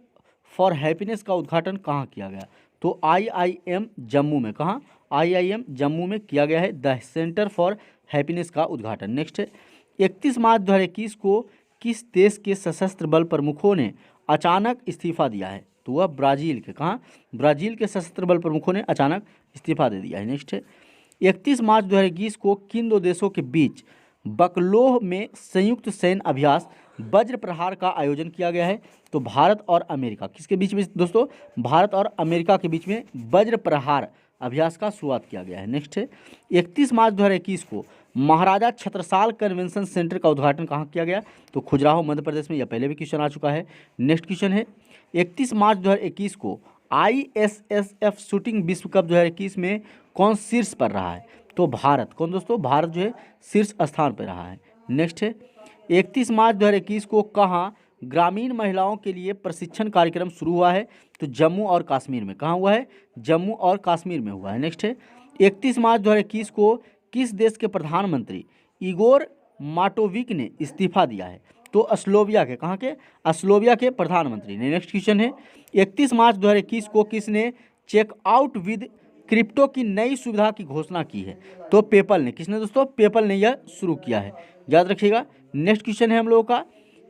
फॉर हैप्पीनेस का उद्घाटन कहाँ किया गया? तो IIM जम्मू में। कहाँ? IIM जम्मू में किया गया है द सेंटर फॉर हैप्पीनेस का उद्घाटन। नेक्स्ट है 31 मार्च 2021 को किस देश के सशस्त्र बल प्रमुखों ने अचानक इस्तीफा दिया है? तो वह ब्राज़ील के। कहाँ? ब्राज़ील के सशस्त्र बल प्रमुखों ने अचानक इस्तीफा दे दिया है। नेक्स्ट है 31 मार्च 2021 को किन 2 देशों के बीच बकलोह में संयुक्त सैन्य अभ्यास वज्र प्रहार का आयोजन किया गया है? तो भारत और अमेरिका। किसके बीच में दोस्तों? भारत और अमेरिका के बीच में वज्र प्रहार अभ्यास का शुरुआत किया गया है। नेक्स्ट है 31 मार्च 2021 को महाराजा छत्रसाल कन्वेंशन सेंटर का उद्घाटन कहाँ किया गया? तो खजुराहो मध्य प्रदेश में। यह पहले भी क्वेश्चन आ चुका है। नेक्स्ट क्वेश्चन है 31 मार्च 2021 को ISSF शूटिंग विश्व कप 2021 में कौन शीर्ष पर रहा है? तो भारत। कौन दोस्तों? भारत जो है शीर्ष स्थान पर रहा है। नेक्स्ट है 31 मार्च 2021 को कहाँ ग्रामीण महिलाओं के लिए प्रशिक्षण कार्यक्रम शुरू हुआ है? तो जम्मू और कश्मीर में। कहाँ हुआ है? जम्मू और कश्मीर में हुआ है। नेक्स्ट है 31 मार्च 2021 को किस देश के प्रधानमंत्री इगोर माटोविक ने इस्तीफा दिया है? तो स्लोविया के। कहाँ के? स्लोविया के प्रधानमंत्री ने। नेक्स्ट क्वेश्चन है 31 मार्च 2021 को किसने चेकआउट विद क्रिप्टो की नई सुविधा की घोषणा की है? तो पेपल ने। किसने दोस्तों? पेपल ने यह शुरू किया है, याद रखिएगा। नेक्स्ट क्वेश्चन है हम लोगों का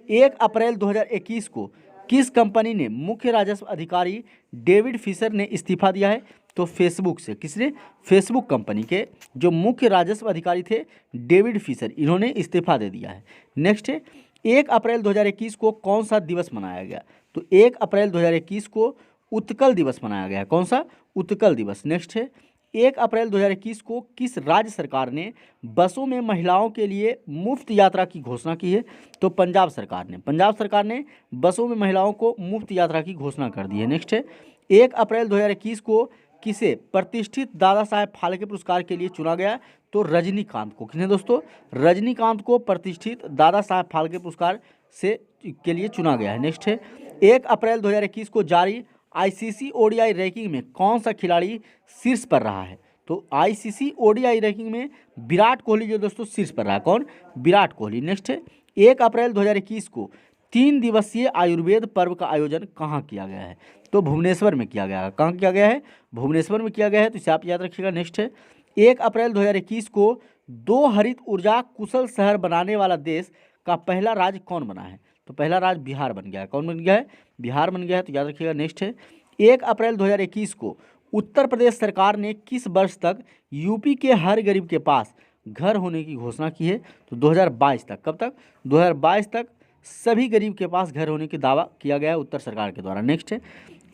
1 अप्रैल 2021 को किस कंपनी ने मुख्य राजस्व अधिकारी डेविड फिशर ने इस्तीफा दिया है? तो फेसबुक से। किसने? फेसबुक कंपनी के जो मुख्य राजस्व अधिकारी थे डेविड फिशर, इन्होंने इस्तीफा दे दिया है। नेक्स्ट है 1 अप्रैल 2021 को कौन सा दिवस मनाया गया? तो 1 अप्रैल 2021 को उत्कल दिवस मनाया गया। कौन सा? उत्कल दिवस। नेक्स्ट है 1 अप्रैल 2021 को किस राज्य सरकार ने बसों में महिलाओं के लिए मुफ्त यात्रा की घोषणा की है? तो पंजाब सरकार ने। पंजाब सरकार ने बसों में महिलाओं को मुफ्त यात्रा की घोषणा कर दी है। नेक्स्ट है 1 अप्रैल 2021 को किसे प्रतिष्ठित दादा साहेब फाल्के पुरस्कार के लिए चुना गया? तो रजनीकांत को। किसने दोस्तों? रजनीकांत को प्रतिष्ठित दादा साहेब फाल्के पुरस्कार से के लिए चुना गया है। नेक्स्ट है 1 अप्रैल 2021 को जारी आईसीसी ओडीआई रैंकिंग में कौन सा खिलाड़ी शीर्ष पर रहा है? तो आईसीसी ओडीआई रैंकिंग में विराट कोहली जो दोस्तों शीर्ष पर रहा। कौन? विराट कोहली। नेक्स्ट है 1 अप्रैल 2021 को 3 दिवसीय आयुर्वेद पर्व का आयोजन कहाँ किया गया है? तो भुवनेश्वर में किया गया है। कहाँ किया गया है? भुवनेश्वर में किया गया है, तो इसे आप याद रखिएगा। नेक्स्ट है 1 अप्रैल 2021 को 2 हरित ऊर्जा कुशल शहर बनाने वाला देश का पहला राज्य कौन बना है? तो पहला राज्य बिहार बन गया है। कौन बन गया है? बिहार बन गया है, तो याद रखिएगा। नेक्स्ट है 1 अप्रैल 2021 को उत्तर प्रदेश सरकार ने किस वर्ष तक यूपी के हर गरीब के पास घर होने की घोषणा की है? तो 2022 तक। कब तक? 2022 तक सभी गरीब के पास घर होने की दावा किया गया है उत्तर सरकार के द्वारा। नेक्स्ट है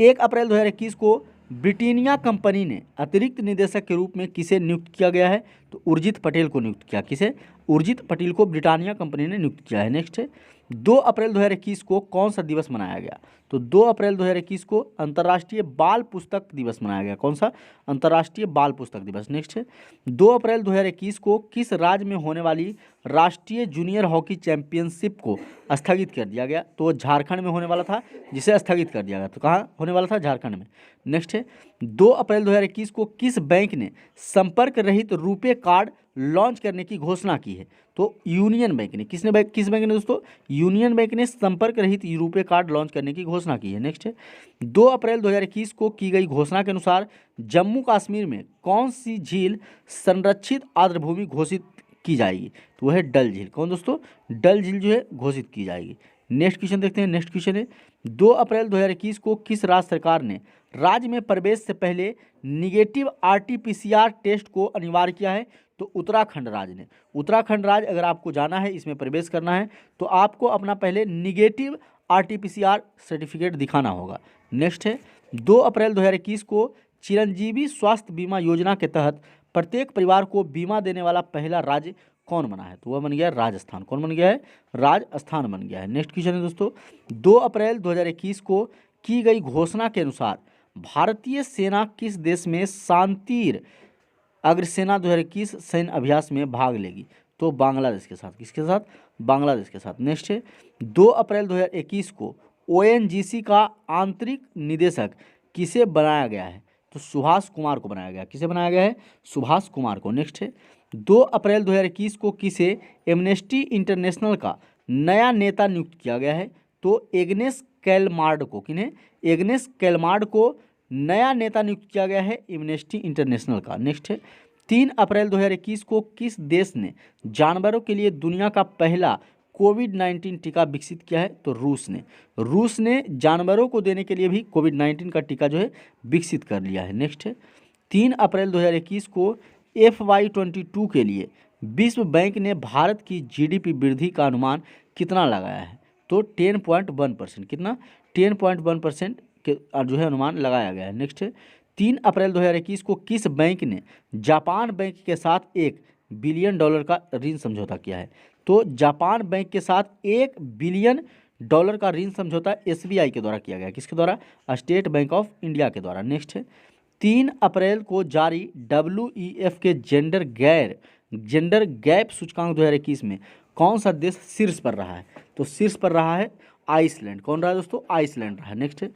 1 अप्रैल 2021 को ब्रिटानिया कंपनी ने अतिरिक्त निदेशक के रूप में किसे नियुक्त किया गया है? तो उर्जित पटेल को नियुक्त किया। किसे? उर्जित पटेल को ब्रिटानिया कंपनी ने नियुक्त किया है। नेक्स्ट है 2 अप्रैल 2021 को कौन सा दिवस मनाया गया? तो 2 अप्रैल 2021 को अंतर्राष्ट्रीय बाल पुस्तक दिवस मनाया गया। कौन सा? अंतर्राष्ट्रीय बाल पुस्तक दिवस। नेक्स्ट है 2 अप्रैल 2021 को किस राज्य में होने वाली राष्ट्रीय जूनियर हॉकी चैंपियनशिप को स्थगित कर दिया गया? तो झारखंड में होने वाला था, जिसे स्थगित कर दिया गया। तो कहाँ होने वाला था? झारखंड में। नेक्स्ट है 2 अप्रैल 2021 को किस बैंक ने संपर्क रहित रुपे कार्ड लॉन्च करने की घोषणा की है? तो यूनियन बैंक ने। किस बैंक ने दोस्तों? यूनियन बैंक ने संपर्क रहित रुपे कार्ड लॉन्च करने की घोषणा की है। नेक्स्ट है 2 अप्रैल 2021 को की गई घोषणा के अनुसार जम्मू कश्मीर में कौन सी झील संरक्षित आर्द्रभूमि घोषित की जाएगी? तो वह है डल झील। कौन दोस्तों? डल झील जो है घोषित की जाएगी। नेक्स्ट क्वेश्चन देखते हैं। नेक्स्ट क्वेश्चन है 2 अप्रैल 2021 को किस राज्य सरकार ने राज्य में प्रवेश से पहले निगेटिव आरटीपीसीआर टेस्ट को अनिवार्य किया है? तो उत्तराखंड राज्य ने। उत्तराखंड राज्य, अगर आपको जाना है, इसमें प्रवेश करना है, तो आपको अपना पहले निगेटिव आरटीपीसीआर सर्टिफिकेट दिखाना होगा। नेक्स्ट है 2 अप्रैल 2021 को चिरंजीवी स्वास्थ्य बीमा योजना के तहत प्रत्येक परिवार को बीमा देने वाला पहला राज्य कौन बना है? तो वह बन गया है राजस्थान। कौन बन गया है? राजस्थान बन गया है। नेक्स्ट क्वेश्चन है दोस्तों 2 अप्रैल 2021 को की गई घोषणा के अनुसार भारतीय सेना किस देश में शांतिर अग्रसेना 2021 सैन्य अभ्यास में भाग लेगी? तो बांग्लादेश के साथ। किसके साथ? बांग्लादेश के साथ। नेक्स्ट है 2 अप्रैल 2021 को ओएनजीसी का आंतरिक निदेशक किसे बनाया गया है? तो सुभाष कुमार को बनाया गया। किसे बनाया गया है? सुभाष कुमार को। नेक्स्ट है 2 अप्रैल 2021 को किसे एमनेस्टी इंटरनेशनल का नया नेता नियुक्त किया गया है? तो एग्नेस कैलमार्ड को। किन्हें? एग्नेस कैलमार्ड को नया नेता नियुक्त किया गया है एमनेस्टी इंटरनेशनल का। नेक्स्ट है 3 अप्रैल 2021 को किस देश ने जानवरों के लिए दुनिया का पहला कोविड-19 टीका विकसित किया है? तो रूस ने। रूस ने जानवरों को देने के लिए भी कोविड-19 का टीका जो है विकसित कर लिया है। नेक्स्ट है 3 अप्रैल 2021 को FY22 के लिए विश्व बैंक ने भारत की जीडीपी वृद्धि का अनुमान कितना लगाया है? तो 10.1%। कितना? 10.1% के जो है अनुमान लगाया गया है। नेक्स्ट है 3 अप्रैल 2021 को किस बैंक ने जापान बैंक के साथ $1 बिलियन का ऋण समझौता किया है? तो जापान बैंक के साथ $1 बिलियन का ऋण समझौता SBI के द्वारा किया गया। किसके द्वारा? स्टेट बैंक ऑफ इंडिया के द्वारा। नेक्स्ट है 3 अप्रैल को जारी WEF के जेंडर गैप सूचकांक 2021 में कौन सा देश शीर्ष पर रहा है? तो शीर्ष पर रहा है आइसलैंड। कौन रहा दोस्तों? आइसलैंड रहा। नेक्स्ट है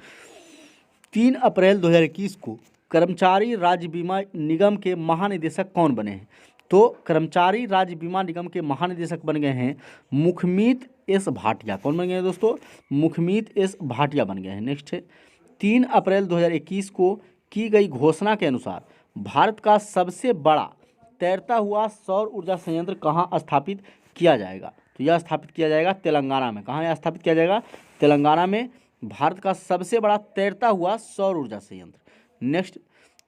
3 अप्रैल 2021 को कर्मचारी राज्य बीमा निगम के महानिदेशक कौन बने हैं? तो कर्मचारी राज्य बीमा निगम के महानिदेशक बन गए हैं मुखमीत एस भाटिया। कौन बन गए हैं दोस्तों? मुखमीत एस भाटिया बन गए हैं। नेक्स्ट है 3 अप्रैल 2021 को की गई घोषणा के अनुसार भारत का सबसे बड़ा तैरता हुआ सौर ऊर्जा संयंत्र कहाँ स्थापित किया जाएगा? तो यह स्थापित किया जाएगा तेलंगाना में। कहाँ यह स्थापित किया जाएगा? तेलंगाना में भारत का सबसे बड़ा तैरता हुआ सौर ऊर्जा संयंत्र। नेक्स्ट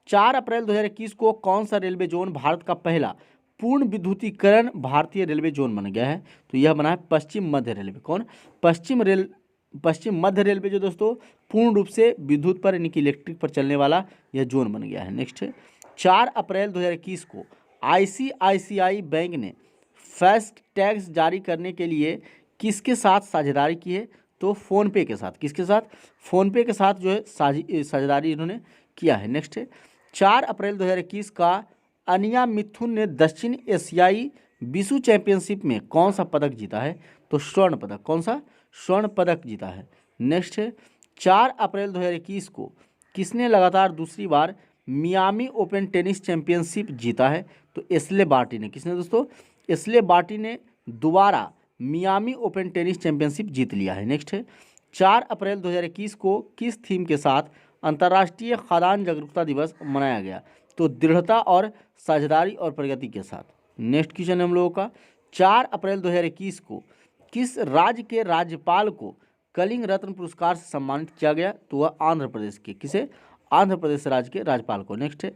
4 अप्रैल 2021 को कौन सा रेलवे जोन भारत का पहला पूर्ण विद्युतीकरण भारतीय रेलवे जोन बन गया है? तो यह बना है पश्चिम मध्य रेलवे। कौन? पश्चिम मध्य रेलवे जो दोस्तों पूर्ण रूप से विद्युत पर यानी कि इलेक्ट्रिक पर चलने वाला यह जोन बन गया है। नेक्स्ट है 4 अप्रैल 2021 को आईसीआईसीआई बैंक ने फास्ट टैग्स जारी करने के लिए किसके साथ साझेदारी की है? तो फ़ोनपे के साथ। किसके साथ? फ़ोनपे के साथ जो है साझेदारी इन्होंने किया है। नेक्स्ट है 4 अप्रैल 2021 का अनिया मिथुन ने दक्षिण एशियाई विश्व चैंपियनशिप में कौन सा पदक जीता है? तो स्वर्ण पदक। कौन सा? स्वर्ण पदक जीता है। नेक्स्ट है 4 अप्रैल 2021 को किसने लगातार दूसरी बार मियामी ओपन टेनिस चैंपियनशिप जीता है? तो एस्ले बार्टी ने। किसने दोस्तों? एस्ले बार्टी ने दोबारा मियामी ओपन टेनिस चैंपियनशिप जीत लिया है। नेक्स्ट है 4 अप्रैल 2021 को किस थीम के साथ अंतर्राष्ट्रीय खाद्यान्न जागरूकता दिवस मनाया गया? तो दृढ़ता और साझेदारी और प्रगति के साथ। नेक्स्ट क्वेश्चन है हम लोगों का 4 अप्रैल 2021 को किस राज्य के राज्यपाल को कलिंग रत्न पुरस्कार से सम्मानित किया गया? तो वह आंध्र प्रदेश के। किसे? आंध्र प्रदेश राज्य के राज्यपाल को। नेक्स्ट है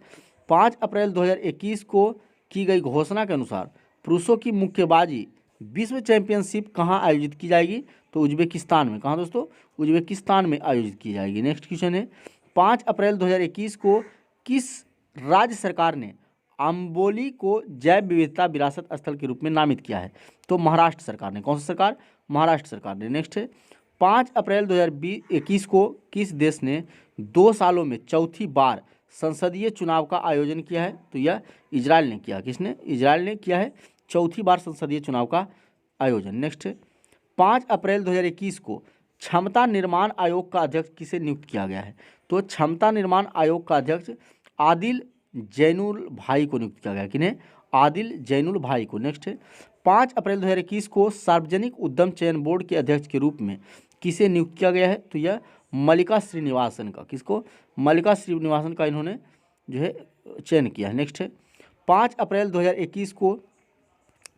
5 अप्रैल 2021 को की गई घोषणा के अनुसार पुरुषों की मुक्केबाजी विश्व चैंपियनशिप कहाँ आयोजित की जाएगी? तो उज्बेकिस्तान में। कहाँ दोस्तों? उज्बेकिस्तान में आयोजित की जाएगी। नेक्स्ट क्वेश्चन है 5 अप्रैल 2021 को किस राज्य सरकार ने अम्बोली को जैव विविधता विरासत स्थल के रूप में नामित किया है? तो महाराष्ट्र सरकार ने। कौन सा सरकार? महाराष्ट्र सरकार ने। नेक्स्ट है 5 अप्रैल 2021 को किस देश ने 2 सालों में चौथी बार संसदीय चुनाव का आयोजन किया है? तो यह इजराइल ने किया। किसने? इजराइल ने किया है चौथी बार संसदीय चुनाव का आयोजन। नेक्स्ट है 5 अप्रैल 2021 को क्षमता निर्माण आयोग का अध्यक्ष किसे नियुक्त किया गया है? तो क्षमता निर्माण आयोग का अध्यक्ष आदिल जैनुल भाई को नियुक्त किया गया। किन्हें? आदिल जैनुल भाई को। नेक्स्ट है 5 अप्रैल 2021 को सार्वजनिक उद्यम चयन बोर्ड के अध्यक्ष के रूप में किसे नियुक्त किया गया है? तो यह मल्लिका श्रीनिवासन का। किसको? मल्लिका श्रीनिवासन का इन्होंने जो है चयन किया है। नेक्स्ट है 5 अप्रैल 2021 को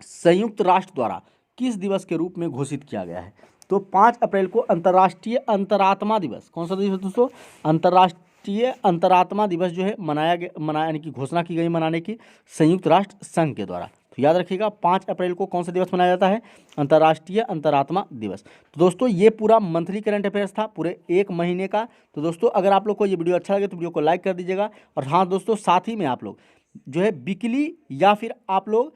संयुक्त राष्ट्र द्वारा किस दिवस के रूप में घोषित किया गया है? तो 5 अप्रैल को अंतर्राष्ट्रीय अंतरात्मा दिवस। कौन सा दिवस दोस्तों? अंतर्राष्ट्रीय अंतरात्मा दिवस जो है मनाया यानी कि घोषणा की गई मनाने की संयुक्त राष्ट्र संघ के द्वारा। तो याद रखिएगा 5 अप्रैल को कौन सा दिवस मनाया जाता है? अंतर्राष्ट्रीय अंतरात्मा दिवस। तो दोस्तों ये पूरा मंथली करंट अफेयर्स था पूरे 1 महीने का। तो दोस्तों अगर आप लोग को ये वीडियो अच्छा लगे तो वीडियो को लाइक कर दीजिएगा। और हाँ दोस्तों साथ ही में आप लोग जो है वीकली या फिर आप लोग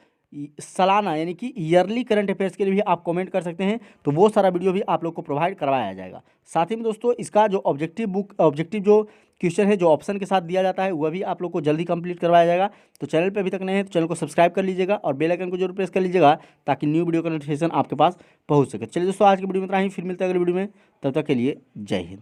सालाना यानी कि ईयरली करंट अफेयर्स के लिए भी आप कमेंट कर सकते हैं। तो वो सारा वीडियो भी आप लोग को प्रोवाइड करवाया जाएगा। साथ ही में दोस्तों इसका जो ऑब्जेक्टिव जो क्वेश्चन है जो ऑप्शन के साथ दिया जाता है वह भी आप लोग को जल्दी कंप्लीट करवाया जाएगा। तो चैनल पे अभी तक नए हैं तो चैनल को सब्सक्राइब कर लीजिएगा और बेल आइकन को जरूर प्रेस कर लीजिएगा ताकि न्यू वीडियो का नोटिफिकेशन आपके पास पहुँच सके। चलिए दोस्तों आज की वीडियो में इतना ही, फिर मिलते हैं अगली वीडियो में। तब तक के लिए जय हिंद।